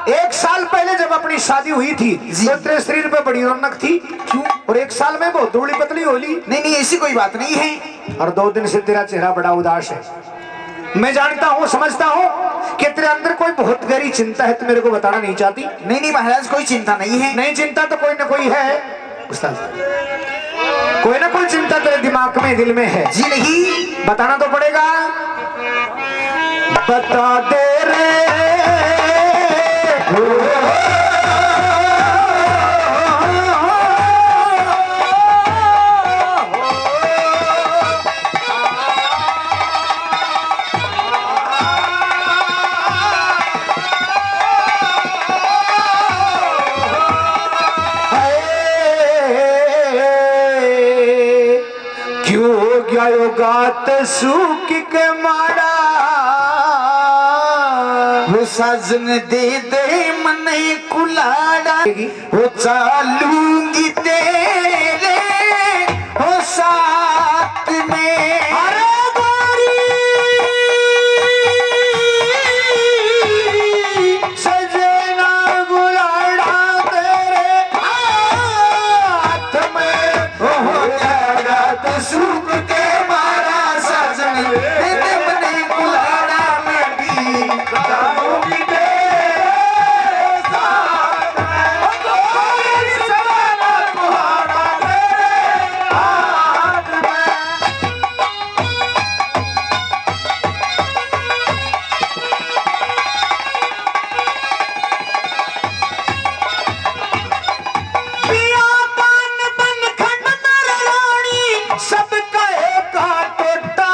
S2: 1 साल पहले जब अपनी शादी हुई थी तो तेरे शरीर पे बड़ी रौनक थी,
S1: क्यों?
S2: और 1 साल में बहुत दुबली पतली हो ली।
S1: नहीं नहीं, ऐसी कोई बात नहीं है।
S2: और 2 दिन से तेरा चेहरा बड़ा उदास है। मैं जानता हूँ, समझता हूँ कि तेरे अंदर कोई बहुत गहरी चिंता है, तो मेरे को बताना नहीं चाहती।
S1: नहीं नहीं महाराज, कोई चिंता नहीं है।
S2: नहीं चिंता तो कोई ना कोई है उस्ताद, कोई ना कोई चिंता तेरे दिमाग में, दिल में है।
S1: जी नहीं,
S2: बताना तो पड़ेगा। बता दे रे क्यों गयो गात सूख के मारा,
S1: वो साजन दे दे मन कुलाड़ा, वो चालूंगी तेरे हो साथ में।
S2: सजना गुलाड़ा तेरे हाथ में,
S1: हो जाएगा तो सूख के मारा, साजन दे दे मन कुलाड़ा, मैं भी चालूंगी तेरे साथ में। ओ कोई सवाना कुहाड़ा तेरे हाथ में।
S2: पिया पान बन खंड नर रानी, सब कहे का टोटा।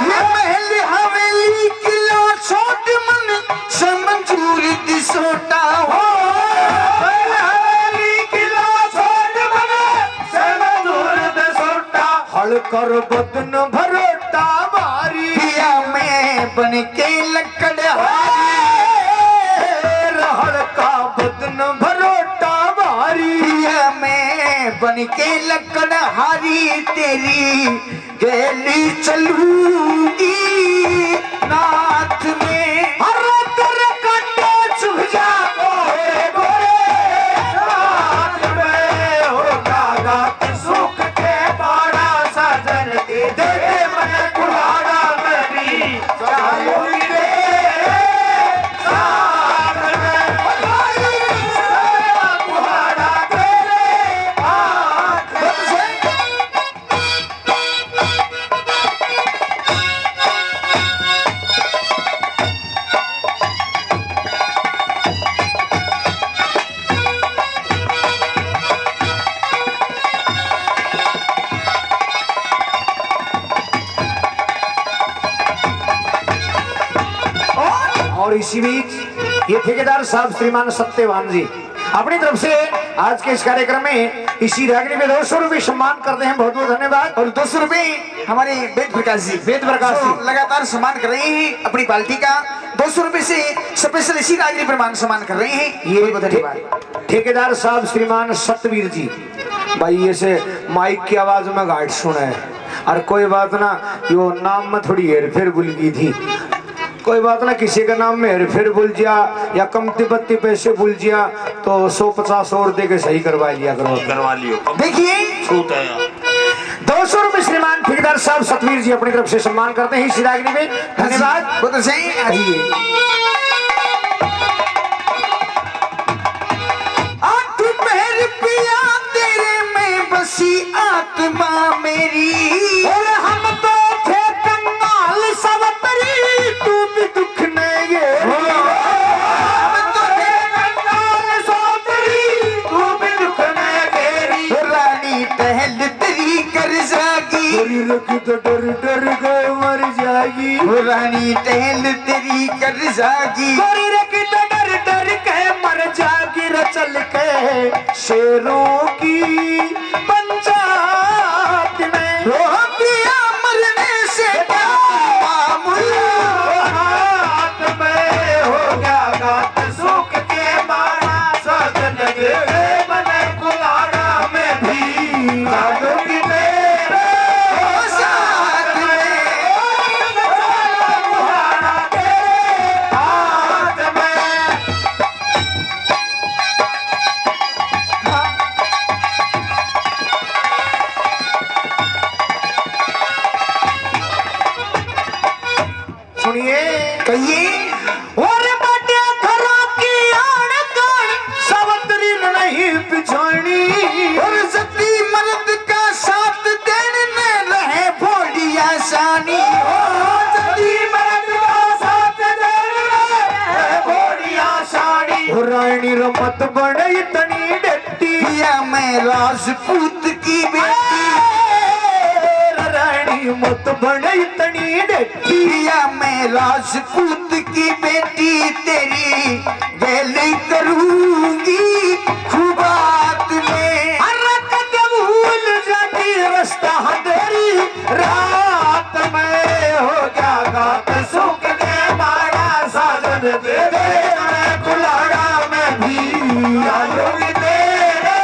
S1: ये महल हवेली किला छोट मन से मंजूर दिसोटा हो।
S2: हवेली किला छोड़ बने से मंजूर दिसोटा। हल कर बदन भरोटा मारी,
S1: पिया में बन के लकड़हारी,
S2: हल का बदन भरोटा मारी।
S1: पिया में बन के लकड़हारी, तेरी गैली चलूंगी नाथ
S2: इसी बीच ये ठेकेदार साहब श्रीमान सत्यवान जी अपनी तरफ से आज के इस कार्यक्रम में इसी रागनी में 200 रुपये सम्मान करते हैं। बहुत बहुत धन्यवाद।
S1: और 200 रुपए हमारे वेद प्रकाश जी लगातार सम्मान कर रहे हैं अपनी पार्टी का। 200 रुपए से स्पेशल इसी रागनी प्रमाण सम्मान कर रहे हैं।
S2: ये
S1: बहुत धन्यवाद।
S2: ठेकेदार साहब श्रीमान सतवीर जी। भाई ऐसे माइक की आवाज में गाइड सुना है और कोई बात ना, यो नाम में थोड़ी हेर फेर भूल गई थी। कोई बात ना, किसी का नाम में हेर फेर भूल जा या कमती पत्ती पैसे भूल जा तो 150 और दे के सही करवा लिया करवा
S6: लियो।
S1: देखिए
S6: छूट है यार।
S2: 200 रुपये श्रीमान ठेकेदार साहब सतवीर जी अपनी तरफ से सम्मान करते हैं इस रागनी में। धन्यवाद।
S1: बहुत सही। आइए आत्मा मेरी
S2: और हम तो थे कंगाल सवतरी तू भी दुख नहीं है। हम तो थे कंगाल सवतरी तू भी दुख नहीं घेरी।
S1: रानी टहल तेरी कर जागी
S2: तो डर डर गए मर जाएगी।
S1: रानी टहल तेरी कर जागी
S2: गोरी रखी तो डर डर के मर जाएगी। रचल के शेरों की पंचायत में
S1: पिया मरने से मामूल
S2: हाथ में हो गया गात सुख के मारा सजन गे बने कुलाड़ा में भी आलोगी मेरे
S1: साथ में
S2: मुहारा तेरे हाथ में। सुनिए
S1: कहिए
S2: और बड़े घरों की आड़ कान सावतरी नहीं पिछानी।
S1: और सती मर्द का साथ देने में रहे भोड़ी आसानी
S2: सती मर्द का साथ देने घोड़ी आसानी। रानी रमत बड़े इतनी डट्टी
S1: पिया मैं राजपूत की बेटी
S2: रानी मत बड़े इतनी डट्टी।
S1: पिया मैं राजपूत की बेटी तेरी गैली करूंगी खुबात में।
S2: भूल जाती रास्ता अंधेरी रात में हो गया गात सुख के मारा साजन दे दे कुलाड़ा में भी आलोगी तेरे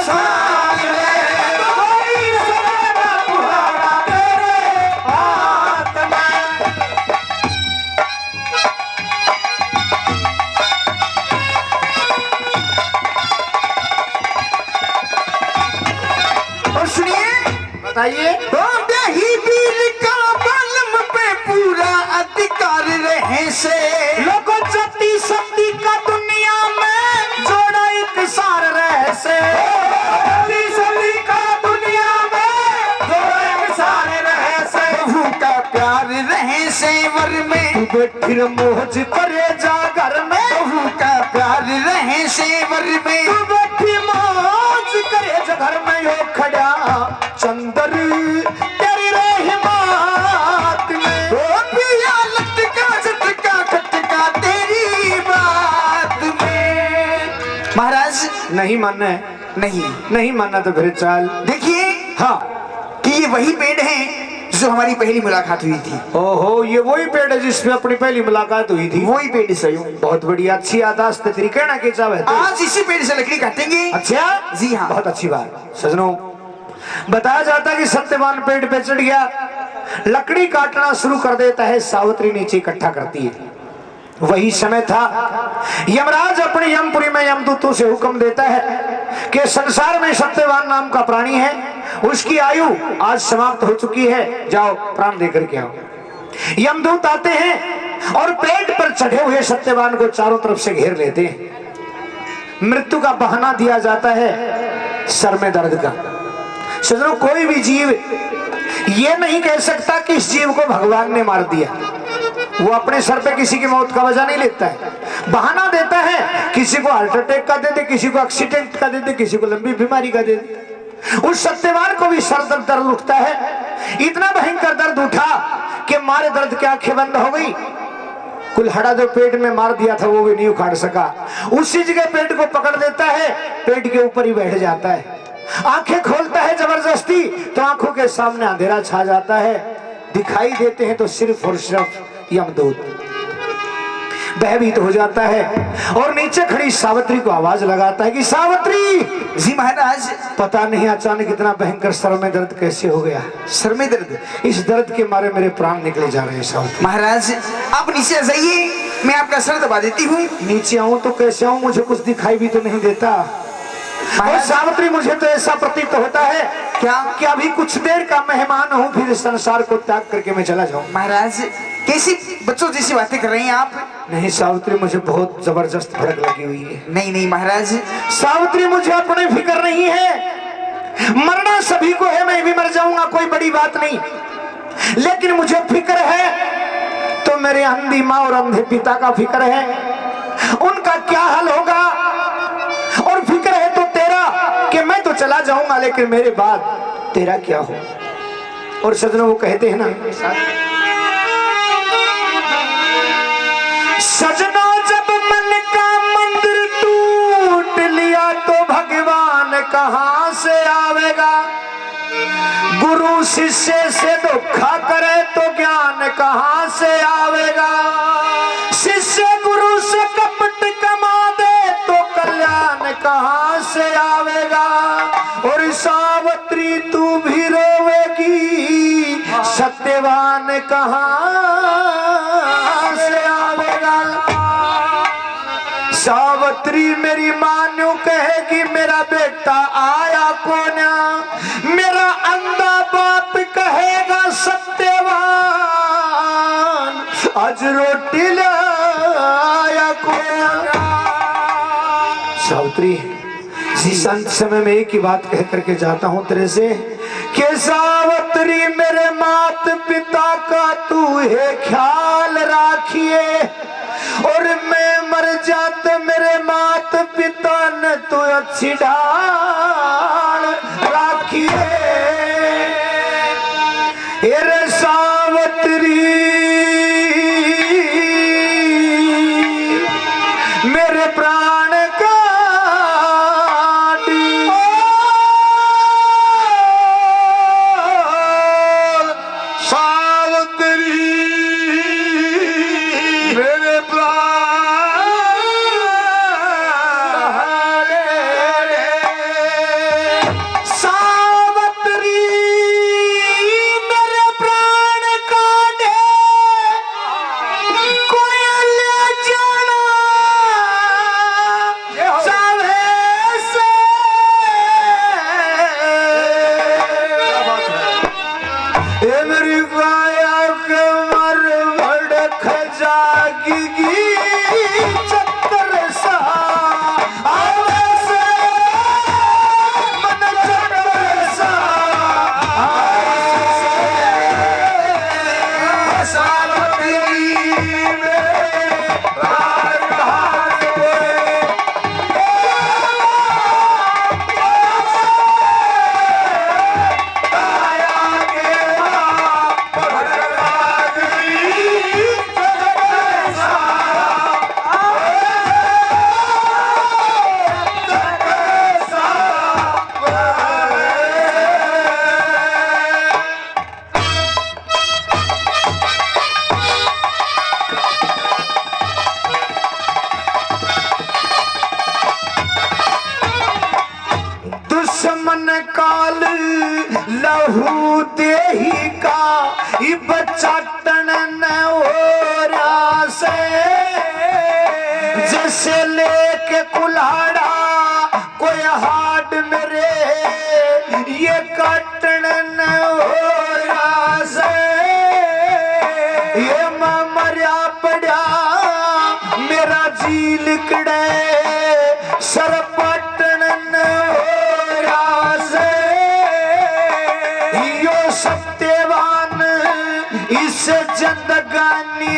S2: साथ में। कोई सवेरा बुहारा तेरे हाथ में।
S1: और सुनिए
S2: बताइए
S1: ही वीर का बलम पे पूरा अधिकार रहे से
S2: लोगों जति शक्ति का दुनिया में जोड़ा एक सार रह से। जति शक्ति का दुनिया में जोड़ा एक सार रह से।
S1: प्रभु का प्यार रहे सेवर में
S2: बैठी मोहज करे जा घर में।
S1: प्रभु का प्यार रहे सेवर में
S2: बैठी मौज करे जा घर में। यो खड़ा चंदर तेरी रहमत में।
S1: ओ पिया लटका झटका खटका तेरी बात में। महाराज
S2: नहीं मानना है, नहीं मानना तो फिर चाल।
S1: देखिए
S2: हाँ
S1: कि ये वही पेड़ है जो हमारी पहली मुलाकात हुई थी।
S2: ओहो, ये वही पेड़ है जिसमें अपनी पहली मुलाकात हुई थी।
S1: वही पेड़ सही
S2: बहुत बढ़िया, अच्छी यादाश्त तेरी। कहना के चाहे
S1: आज इसी पेड़ से लकड़ी काटेंगे।
S2: अच्छा
S1: जी हाँ।
S2: बहुत अच्छी बात। सजनों, बताया जाता कि सत्यवान पेड़ पे चढ़ गया, लकड़ी काटना शुरू कर देता है, सावित्री नीचे इकट्ठा करती है। वही समय था यमराज अपनी यमपुरी में यमदूतों से हुक्म देता है कि संसार में सत्यवान नाम का प्राणी है, उसकी आयु आज समाप्त हो चुकी है, जाओ प्राण देकर के आओ। यमदूत आते हैं और पेट पर चढ़े हुए सत्यवान को चारों तरफ से घेर लेते हैं। मृत्यु का बहाना दिया जाता है सर में दर्द का। सजनों, कोई भी जीव ये नहीं कह सकता कि इस जीव को भगवान ने मार दिया। वो अपने सर पे किसी की मौत का वजह नहीं लेता है, बहाना देता है। किसी को हार्ट अटैक का दे दे, किसी को एक्सीडेंट का दे दे, किसी को लंबी बीमारी का दे दे। उस सत्यवान को भी सर दर्द उठता है। इतना भयंकर दर्द उठा कि मारे दर्द की आंखें बंद हो गई। कुल्हाड़ा जो पेट में मार दिया था वो भी नहीं उखाड़ सका, उसी जगह पेट को पकड़ लेता है, पेट के ऊपर ही बैठ जाता है। आंखें खोलता है जबरदस्ती तो आंखों के सामने अंधेरा छा जाता है, दिखाई देते हैं तो सिर्फ और सिर्फ यमदूत। भयभीत हो जाता है और नीचे खड़ी सावित्री को आवाज लगाता है कि सावित्री।
S1: जी महाराज।
S2: पता नहीं अचानक इतना भयंकर सर में दर्द कैसे हो गया।
S1: सर में दर्द?
S2: इस दर्द के मारे मेरे प्राण निकले जा रहे हैं सावित्री।
S1: महाराज आप नीचे आ जाइए, मैं आपका सर दबा देती हूँ।
S2: नीचे आऊं तो कैसे आऊं, मुझे कुछ दिखाई भी तो नहीं देता। और सावित्री मुझे तो ऐसा प्रतीत होता है क्या कि अभी कुछ देर का मेहमान हूँ, फिर संसार को त्याग करके मैं चला जाऊं।
S1: महाराज कैसी बच्चों जैसी बातें कर रहे हैं आप?
S2: नहीं सावित्री, मुझे बहुत जबरदस्त भड़क लगी हुई है।
S1: नहीं नहीं महाराज।
S2: सावित्री मुझे अपने फिक्र नहीं है, मरना सभी को है, मैं भी मर जाऊंगा, कोई बड़ी बात नहीं। लेकिन मुझे फिक्र है तो मेरे अंधी माँ और अंधे पिता का फिक्र है, उनका क्या हाल होगा। और फिक्र है तो तेरा कि मैं तो चला जाऊंगा लेकिन मेरे बाद तेरा क्या हो। और सजनों वो कहते हैं ना, सजनों जब मन का मंदिर टूट लिया तो भगवान कहां से आवेगा। गुरु शिष्य से धोखा करे तो ज्ञान कहां से आवेगा। शिष्य गुरु से कपट कमा दे तो कल्याण कहां से आवेगा। और सावित्री तू भी रोवेगी, सत्यवान कहां से आवेगा। सावित्री मेरी मान्यू कहेगी मेरा बेटा आया कोना, मेरा अंधा बाप कहेगा सत्यवान आज रोटी लाया कोना। सावित्री इस अंत समय में एक ही बात कह करके जाता हूं तेरे से कि सावित्री मेरे मात पिता का तू है ख्याल राखिए, और मैं मर जाते मेरे मात पिता ने तो अच्छी ढाल राखिए। रे सावित्री मेरे प्राण का दुश्मन काल लहू देही का बच्चा टन हो से, जैसे लेके कुल्हाड़ा कोई हाड मेरे ये काटन हो से। ये मरिया पड़ा मेरा जी लिकड़े सर पटन सत्यवान इस जिंदगानी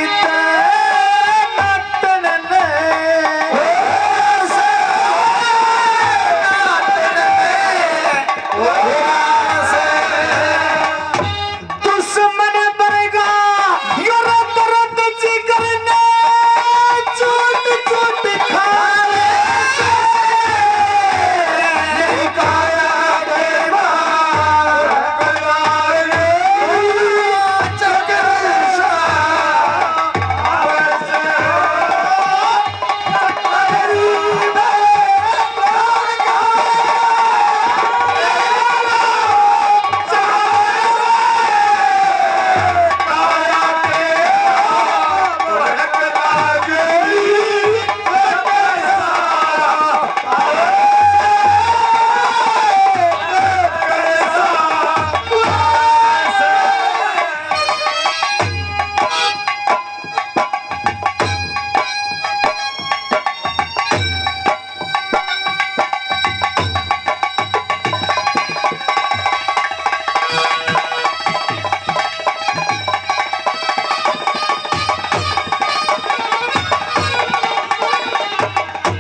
S2: दुश्मन बनेगा यो दर्द जिगर ने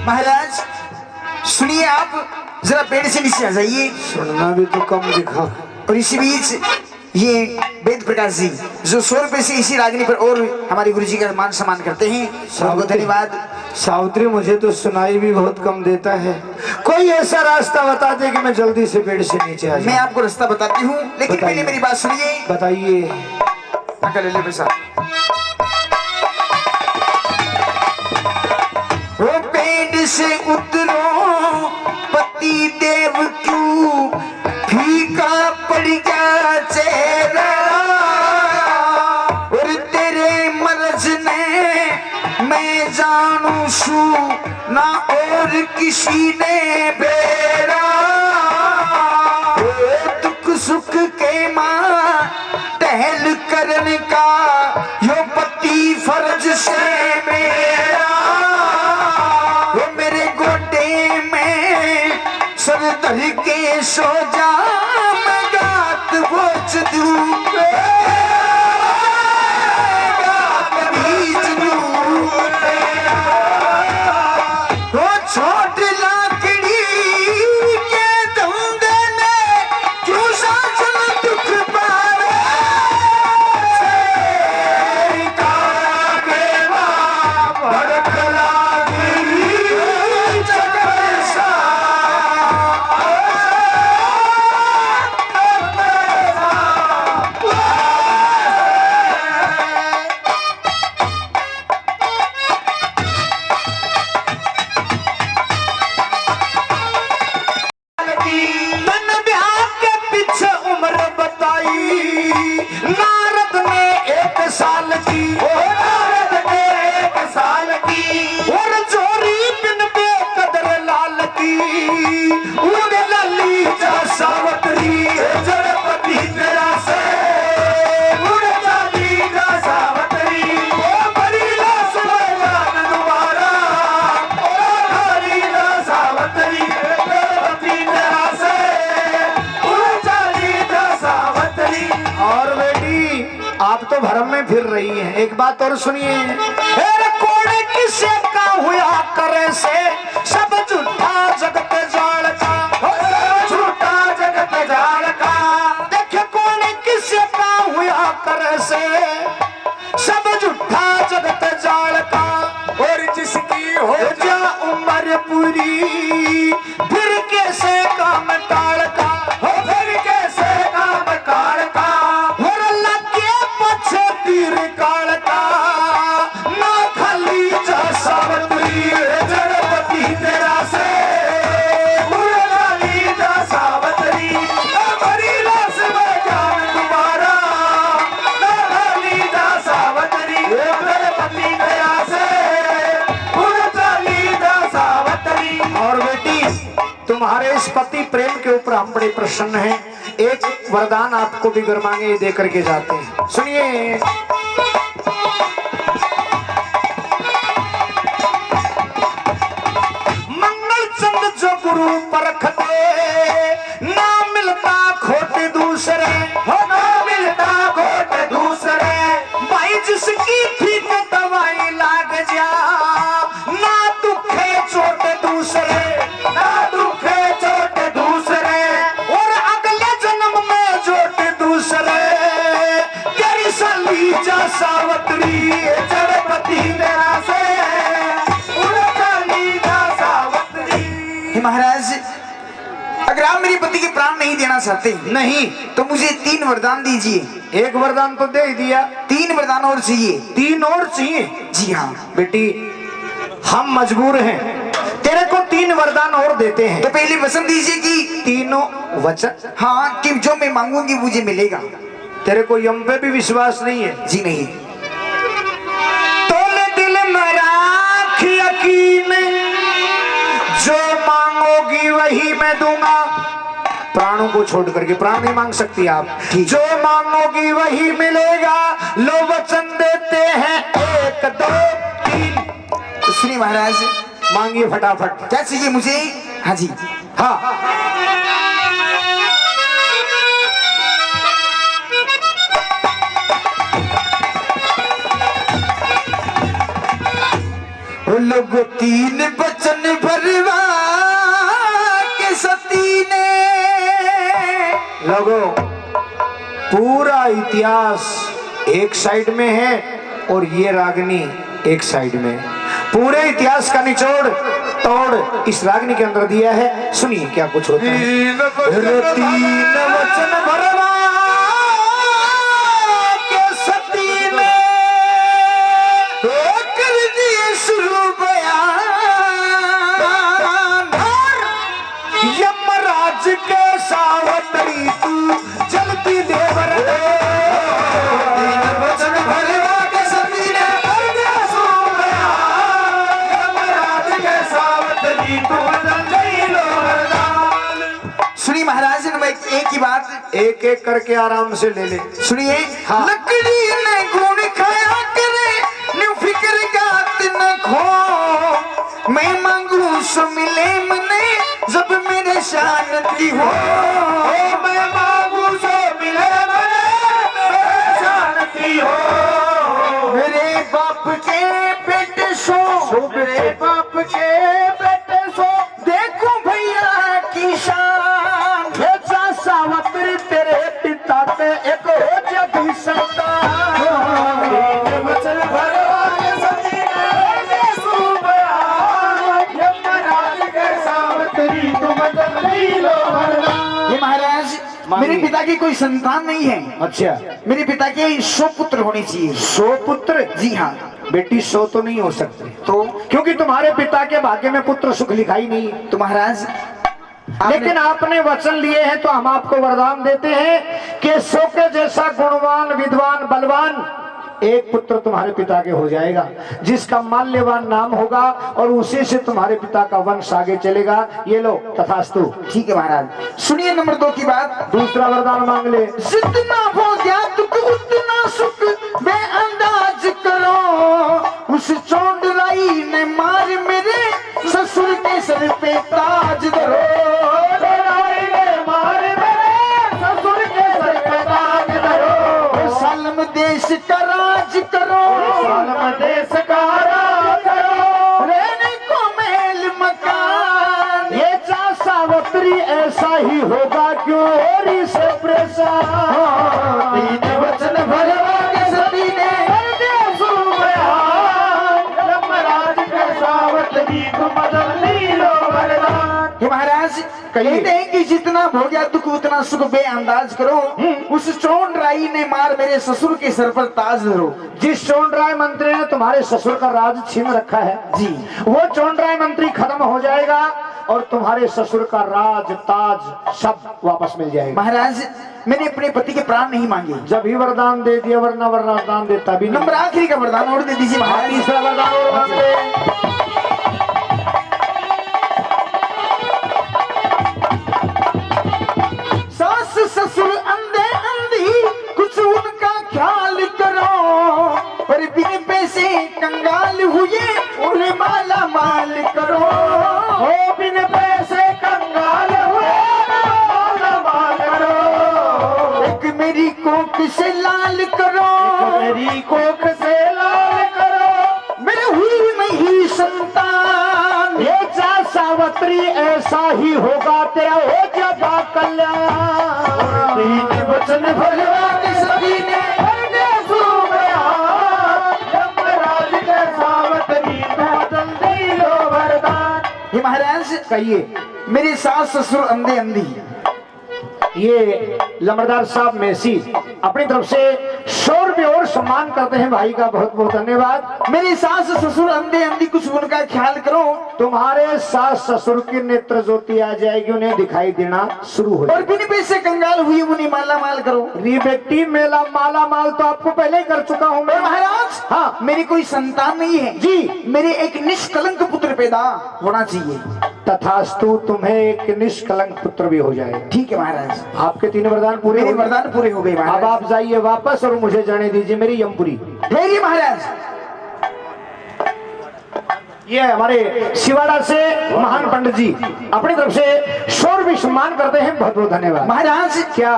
S1: महाराज सुनिए, आप जरा पेड़ से नीचे आ जाइए।
S3: सुनना भी तो कम दिखा।
S1: और इसी बीच ये वेद प्रकाश जी जो 100 रुपए से इसी रागनी पर और हमारे गुरु जी का मान सम्मान करते हैं, बहुत धन्यवाद।
S3: सावित्री मुझे तो सुनाई भी बहुत कम देता है, कोई ऐसा रास्ता बता दे कि मैं जल्दी से पेड़ से नीचे आ
S1: मैं
S3: जाऊं।
S1: आपको रास्ता बताती हूँ, लेकिन
S3: बताइए।
S1: पहले मेरी बात सुनिए।
S3: बताइए।
S1: ले ले पैसा। वो पेड़ से उतरो पति देव क्यों फीका पड़ गया चेहरा, और तेरे मर्ज ने मैं जानू शू ना और किसी ने बेरा, दुख सुख के मां टहल करने का यो पति फर्ज से मेरा, वो मेरे गोटे में सर धर के सो जा, मैं गात बोझ दूं बीच दूं तेरा, वो छोट लाकड़ी के धंधे में क्यों साजन दुख पावे,
S2: मन ब्याह के पीछे उम्र बताई नारद ने 1 साल की, नारद ने 1 साल की, और चोरी बिन बेकदर लाल की, उड़ लाली जा सावतरी जड़पति तेरा से, उड़ लाली जा सावतरी, ओ बड़ी लाश में जान दोबारा, ओ हरी जा सावतरी जड़पति तेरा से, उड़ लाली जा सावतरी।
S3: और बेटी आप तो भरम में फिर रही हैं, एक बात और सुनिए।
S2: कोड़े किसे का हुआ करे से, सब झूठा जगत जाल का, झूठा जगत जाल का, देखे कोड़े किसे का हुआ करे से, सब झूठा जगत जाल का, और जिसकी हो जा उम्र पूरी फिर कैसे काम टाल का, फिर कैसे काम काल का, और लगे पछे तीर काल का, ना खाली जा सावतरी जड़पति तेरा से, उड़ाली जा सावतरी हमारी लाश में जान तुम्हारा, ना खाली जा सावतरी जड़पति तेरा से, उड़ाली जा सावतरी।
S3: और बेटी तुम्हारे इस पति प्रेम के ऊपर हम बड़े प्रसन्न हैं, एक वरदान आपको भी गरमांगे दे करके जाते हैं, सुनिए।
S2: मंगल चंद जो गुरु परख दे, ना मिलता खोटे दूसरे, हो ना मिलता खोटे दूसरे, भाई जिसकी ठीक दवाई लाग जा, ना दुखे चोट दूसरे, ना दुखे चोट दूसरे, और अगले जन्म में चोट दूसरे, तेरी साली जा सावतरी जड़पति तेरा से, उड़ाली जा सावतरी।
S1: हे महाराज, अगर आप मेरे पति के प्राण नहीं देना चाहते
S3: नहीं
S1: तो मुझे 3 वरदान दीजिए।
S3: एक वरदान तो दे ही दिया,
S1: 3 वरदान और चाहिए।
S3: 3 और चाहिए।
S1: जी हाँ।
S3: बेटी हम मजबूर हैं, तेरे को 3 वरदान और देते हैं।
S1: तो पहले वचन दीजिए कि
S3: तीनों वचन,
S1: हाँ, कि जो मैं मांगूंगी मुझे मिलेगा।
S3: तेरे को यम पे भी विश्वास नहीं है?
S1: जी नहीं।
S2: तोले दिल में राख यकीन, जो मांगोगी वही मैं दूंगा,
S3: प्राणों को छोड़ करके, प्राण नहीं मांग सकती आप।
S2: जो मांगोगी वही मिलेगा, लो वचन देते हैं 1 2 3।
S1: तो सुनिए महाराज,
S3: मांगिए फटाफट।
S1: क्या चाहिए मुझे? हाँ जी।
S3: हाँ
S1: लोगो तीन बचन भरवा के सती ने।
S2: लोगों, पूरा इतिहास एक साइड में है और ये रागनी एक साइड में। पूरे इतिहास का निचोड़ तोड़ इस रागनी के अंदर दिया है। सुनिए क्या कुछ होता है। तीन वचन भरवा के सती ने कर दिए शुरू बयान। यमराज के सावतरी तू जल्दी दे वरदान। तीन वचन भरवा के सती ने कर दिया शुरू बयान। यमराज के सावतरी तू जल्दी लो वरदान।
S1: सुनिए महाराज, मैं एक ही बात
S2: एक एक करके आराम से ले ले।
S1: सुनिए।
S2: हाँ।
S1: लकड़ी ने गुण खाया करे न्यू फिक्र गात न खो। मैं मांगू सो मिले मने जब मेरे शांति हो।
S2: मैं मांगू सो मिले मेरे शांति हो।
S1: मेरे बाप के बेटे सो मेरे बाप के बेटे सो देखो भैया की शान।
S2: भेजा सावत्री तेरे पिता के एक हो जगी संतान। वचन भरवा के सती ने सुबह यमराज के सावत्री तुम जल्दी लो वरदान।
S1: ये महाराज, मेरे पिता की कोई संतान नहीं है।
S2: अच्छा,
S1: मेरे पिता के 100 पुत्र होने चाहिए।
S2: 100 पुत्र?
S1: जी हाँ।
S2: बेटी 100 तो नहीं हो सकते,
S1: तो
S2: क्योंकि तुम्हारे पिता के भाग्य में पुत्र सुख लिखा ही नहीं है।
S1: तो महाराज
S2: लेकिन आपने वचन लिए हैं तो हम आपको वरदान देते हैं कि 100 के जैसा गुणवान विद्वान बलवान एक पुत्र तुम्हारे पिता के हो जाएगा, जिसका माल्यवान नाम होगा और उसी से तुम्हारे पिता का वंश आगे चलेगा। ये लो तथास्तु।
S1: ठीक है महाराज। सुनिए नंबर 2 की बात।
S2: दूसरा वरदान मांग ले।
S1: जितना हो गया तुक उतना सुख बेअंदाज करो। उस चौंडराई ने मार मेरे ससुर के सर पे ताज धरो।
S2: चौंडराई ने मार मेरे ससुर के सर पे ताज धरो।
S1: सालम देश का राज करो।
S2: सालम देश का राज करो।
S1: रहने को महल मकान।
S2: ये चा सावत्री ऐसा ही होगा क्यों और से परेशान।
S1: तीन वचन भरवा के सती ने
S2: कर दिया शुरू बयान। यमराज के सावत्री तुम जल्दी लो वरदान।
S1: हे महाराज, कहते हैं कि जितना हो गया दुख उतना सुख बेअंदाज करो। उस चौंडराई ने मार मेरे ससुर के सर पर ताज धरो।
S2: जिस चौंडराय मंत्री ने तुम्हारे ससुर का राज छीन रखा है
S1: जी,
S2: वो चौंडराय मंत्री खत्म हो जाएगा और तुम्हारे ससुर का राज ताज सब वापस मिल जाएगा।
S1: महाराज मैंने अपने पति के प्राण नहीं मांगे।
S2: जब ही वरदान दे दिया, वरना वरदान देता भी नहीं।
S1: नंबर आखिरी का वरदान और दे दीजिए महाराज।
S2: तीसरा वरदान और मांग ले।
S1: सास ससुर अंधे अंधी कुछ उनका ख्याल करो। पर बिन पैसे कंगाल हुए उन्हें माला माल करो।
S2: ओ बिन पैसे कंगाल हुए माला माल करो।
S1: एक मेरी कोख से लाल करो।
S2: मेरी कोख से लाल करो।
S1: मेरे हुई नहीं संतान।
S2: ये चा सावत्री ऐसा ही होगा तेरा हो जाएगा कल्याण।
S1: तीन वचन भरवा के सती ने
S2: कर दे सुबयान। यमराज के सावत्री तुम जल्दी लो वरदान।
S1: हे महाराज,
S2: कहिए।
S1: मेरे सास ससुर अंधे अंधी।
S2: ये लमरदार साहब मेसी अपनी तरफ से 100 रुपये और सम्मान करते हैं भाई का। बहुत बहुत धन्यवाद।
S1: मेरे सास ससुर अंधे अंधी कुछ उनका ख्याल करो।
S2: तुम्हारे सास ससुर की नेत्र ज्योति आ जाएगी, उन्हें दिखाई देना शुरू हो
S1: और
S2: जाएगा।
S1: बिन पैसे कंगाल हुई उन्हें माला माल करो।
S2: री बेटी मेला माला माल तो आपको पहले ही कर चुका हूँ मैं।
S1: महाराज
S2: हाँ।
S1: मेरी कोई संतान नहीं है
S2: जी।
S1: मेरे एक निष्कलंक पुत्र पैदा होना चाहिए।
S2: तथास्तु तुम्हें एक निष्कलंक पुत्र भी हो जाएगा।
S1: ठीक है महाराज।
S2: आपके 3 वरदान पूरे
S1: मेरे
S2: हो गए।
S1: वरदान पूरे हो गए
S2: अब
S1: महाराज।
S2: आप जाइए वापस और मुझे जाने दीजिए मेरी यमपुरी।
S1: धैर्य महाराज।
S2: ये हमारे शिवाड़ा से महान पंडित जी अपनी तरफ से 100 रुपये सम्मान करते हैं। बहुत बहुत धन्यवाद।
S1: महाराज
S2: क्या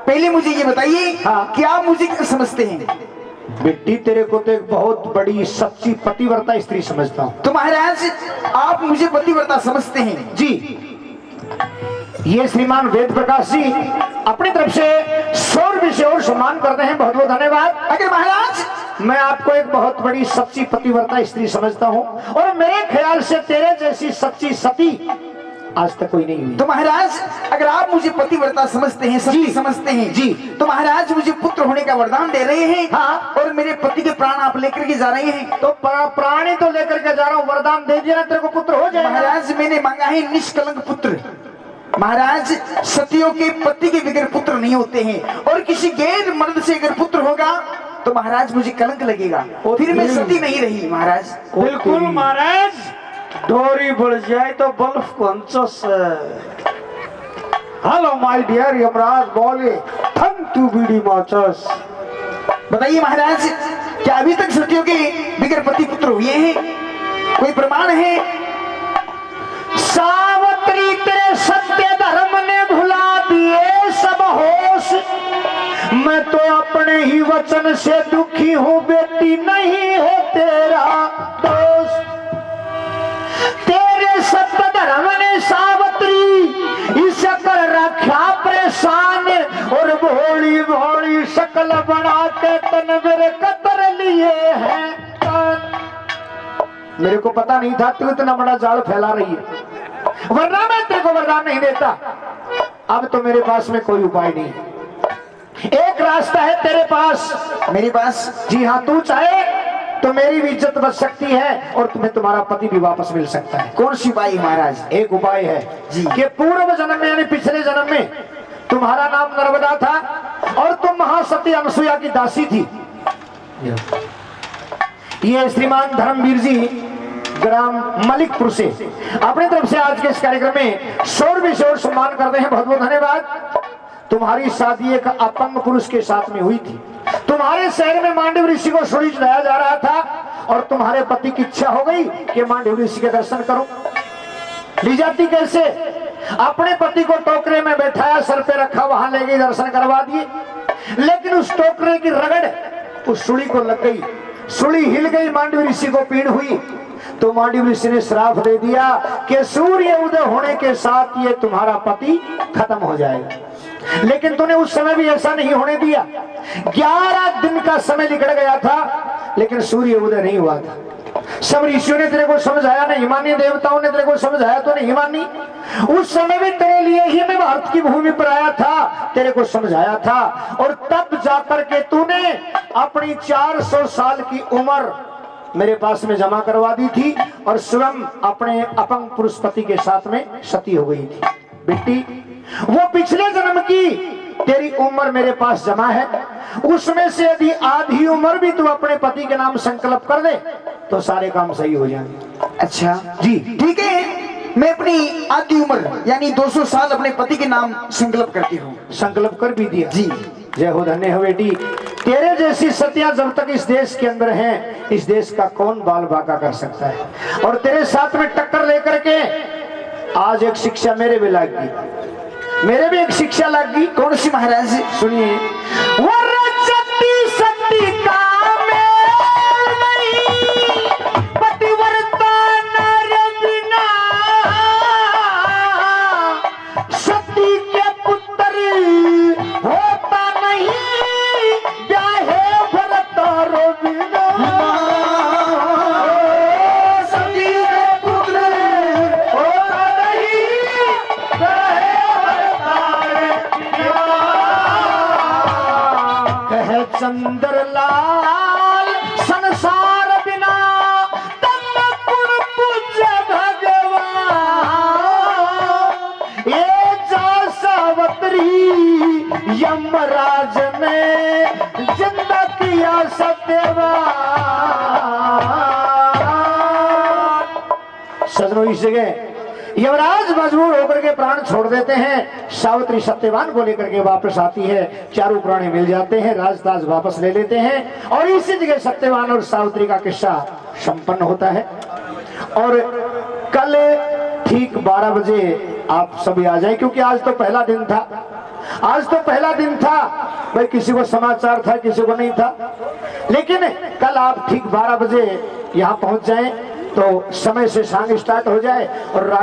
S1: पहले मुझे ये बताइए
S2: हाँ।
S1: कि आप मुझे क्या समझते हैं?
S2: बेटी तेरे को तो एक बहुत बड़ी सच्ची पतिव्रता स्त्री समझता हूँ।
S1: तो महाराज आप मुझे पतिव्रता समझते हैं?
S2: जी, ये श्रीमान वेद प्रकाश जी अपनी तरफ से 100 रुपये से और सम्मान करते हैं, बहुत बहुत धन्यवाद।
S1: अगर महाराज
S2: मैं आपको एक बहुत बड़ी सच्ची पतिव्रता स्त्री समझता हूँ और मेरे ख्याल से तेरे जैसी सच्ची सती आज तक कोई नहीं हुई।
S1: तो महाराज अगर आप मुझे पतिव्रता समझते हैं, सती समझते हैं
S2: जी,
S1: तो महाराज मुझे पुत्र होने का वरदान दे रहे हैं।
S2: हाँ,
S1: और मेरे पति के प्राण आप लेकर के जा रहे हैं।
S2: तो प्राणी तो लेकर के जा रहा हूँ, वरदान दे दिया तेरे को पुत्र हो जाएगा।
S1: महाराज मैंने मांगा है निष्कलंक पुत्र। महाराज सतियों के पति के बगैर पुत्र नहीं होते हैं, और किसी गैर मर्द से अगर पुत्र होगा तो महाराज मुझे कलंक लगेगा, फिर मैं सती नहीं रही महाराज।
S3: बिल्कुल महाराज, डोरी बढ़ जाए तो बल्ब कौनस। हेलो माय डियर यमराज, बोले थन टू बीडी माचस।
S1: बताइए महाराज क्या अभी तक सतियों के बगैर पति पुत्र हुए हैं? कोई प्रमाण है?
S2: सावित्री तेरे सत्य धर्म ने भुला दिए सब होश, मैं तो अपने ही वचन से दुखी हूँ बेटी, नहीं है तेरा दोष। तेरे सत्य धर्म ने सावित्री इस कर रखा परेशान, और भोली भोली शक्ल बना के तन मेरे कतर लिए हैं। मेरे को पता नहीं था तू इतना बड़ा जाल फैला रही है, वरना मैं तेरे को वरदान नहीं देता। अब तो मेरे पास में कोई उपाय नहीं है। एक रास्ता है तेरे पास,
S1: मेरे पास।
S2: जी हाँ, तू चाहे तो मेरी भी इज्जत बच सकती है और तुम्हें तुम्हारा पति भी वापस मिल सकता है।
S1: कौन सी उपाय महाराज?
S2: एक उपाय है
S1: जी
S2: कि पूर्व जन्म में यानी पिछले जन्म में तुम्हारा नाम नर्मदा था और तुम महासती अनसुया की दासी थी। ये श्रीमान धर्मवीर जी ग्राम मलिकपुर से अपनी तरफ से आज के इस कार्यक्रम में 100 रुपये से और सम्मान करते हैं, बहुत बहुत धन्यवाद। तुम्हारी शादी एक अपंग पुरुष के साथ में हुई थी। तुम्हारे शहर में मांडव ऋषि को सूर्य चढ़ाया जा रहा था और तुम्हारे पति की इच्छा हो गई कि मांडव ऋषि के दर्शन करो। ली जाती कैसे? अपने पति को टोकरे में बैठाया, सर पे रखा, वहां ले गई, दर्शन करवा दिए। लेकिन उस टोकरे की रगड़ उस सूली को लग गई, सूली हिल गई, मांडव ऋषि को पीड़ हुई। तो मांडव ऋषि ने श्राप दे दिया कि सूर्य उदय होने के साथ ये तुम्हारा पति खत्म हो जाएगा। लेकिन तूने उस समय भी ऐसा नहीं होने दिया। 11 दिन का समय निकल गया था लेकिन सूर्य उदय नहीं हुआ था। सब ऋषियों ने तेरे को समझाया, नहीं मानी, देवताओं ने तेरे को समझाया तो नहीं मानी। उस समय भी तेरे लिए ही मैं भारत की भूमि पर आया था, तेरे को समझाया था, और तब जाकर के तूने अपनी 400 साल की उम्र मेरे पास में जमा करवा दी थी और स्वयं अपने अपंग पुरुष पति के साथ में सती हो गई थी। बेटी, वो पिछले जन्म की तेरी उम्र मेरे पास जमा है, उसमें से यदि आधी उम्र भी तू अपने पति के नाम संकल्प कर दे तो सारे काम सही हो जाएंगे।
S1: अच्छा
S2: जी
S1: ठीक है, मैं अपनी आधी उम्र यानी 200 साल अपने पति के नाम संकल्प करती हूँ।
S2: संकल्प कर भी दिया
S1: जी।
S2: जय हो, धन्य हो बेटी। तेरे जैसी सतिया जब तक इस देश के अंदर है, इस देश का कौन बाल बाका कर सकता है। और तेरे साथ में टक्कर लेकर के आज एक शिक्षा मेरे भी लग गई, मेरे भी एक शिक्षा लग गई।
S1: कौन सी महाराज?
S2: सुनिए, वो रचती सती का मेल नहीं, पतिव्रता नर बिना, सती के पुत्र होता नहीं, ब्याहे भरत रो बिना। सती के पुत्र होता नहीं, ब्याहे कहे चंद्रलाल संसार बिना तम गुण पूज्य भगवान। ये जा सावित्री यमराज ने जिंदा किया सत्यवान। सजनों, इस जगह यमराज मजबूर होकर के प्राण छोड़ देते हैं। सावित्री सत्यवान को लेकर के वापस आती है, चारों प्राणी मिल जाते हैं, राजताज वापस ले लेते हैं और इसी जगह सत्यवान और सावित्री का किस्सा संपन्न होता है। और कल ठीक 12 बजे आप सभी आ जाए, क्योंकि आज तो पहला दिन था आज तो पहला दिन था भाई, किसी को समाचार था किसी को नहीं था, लेकिन कल आप ठीक 12 बजे यहाँ पहुंच जाएं तो समय से सांग स्टार्ट हो जाए और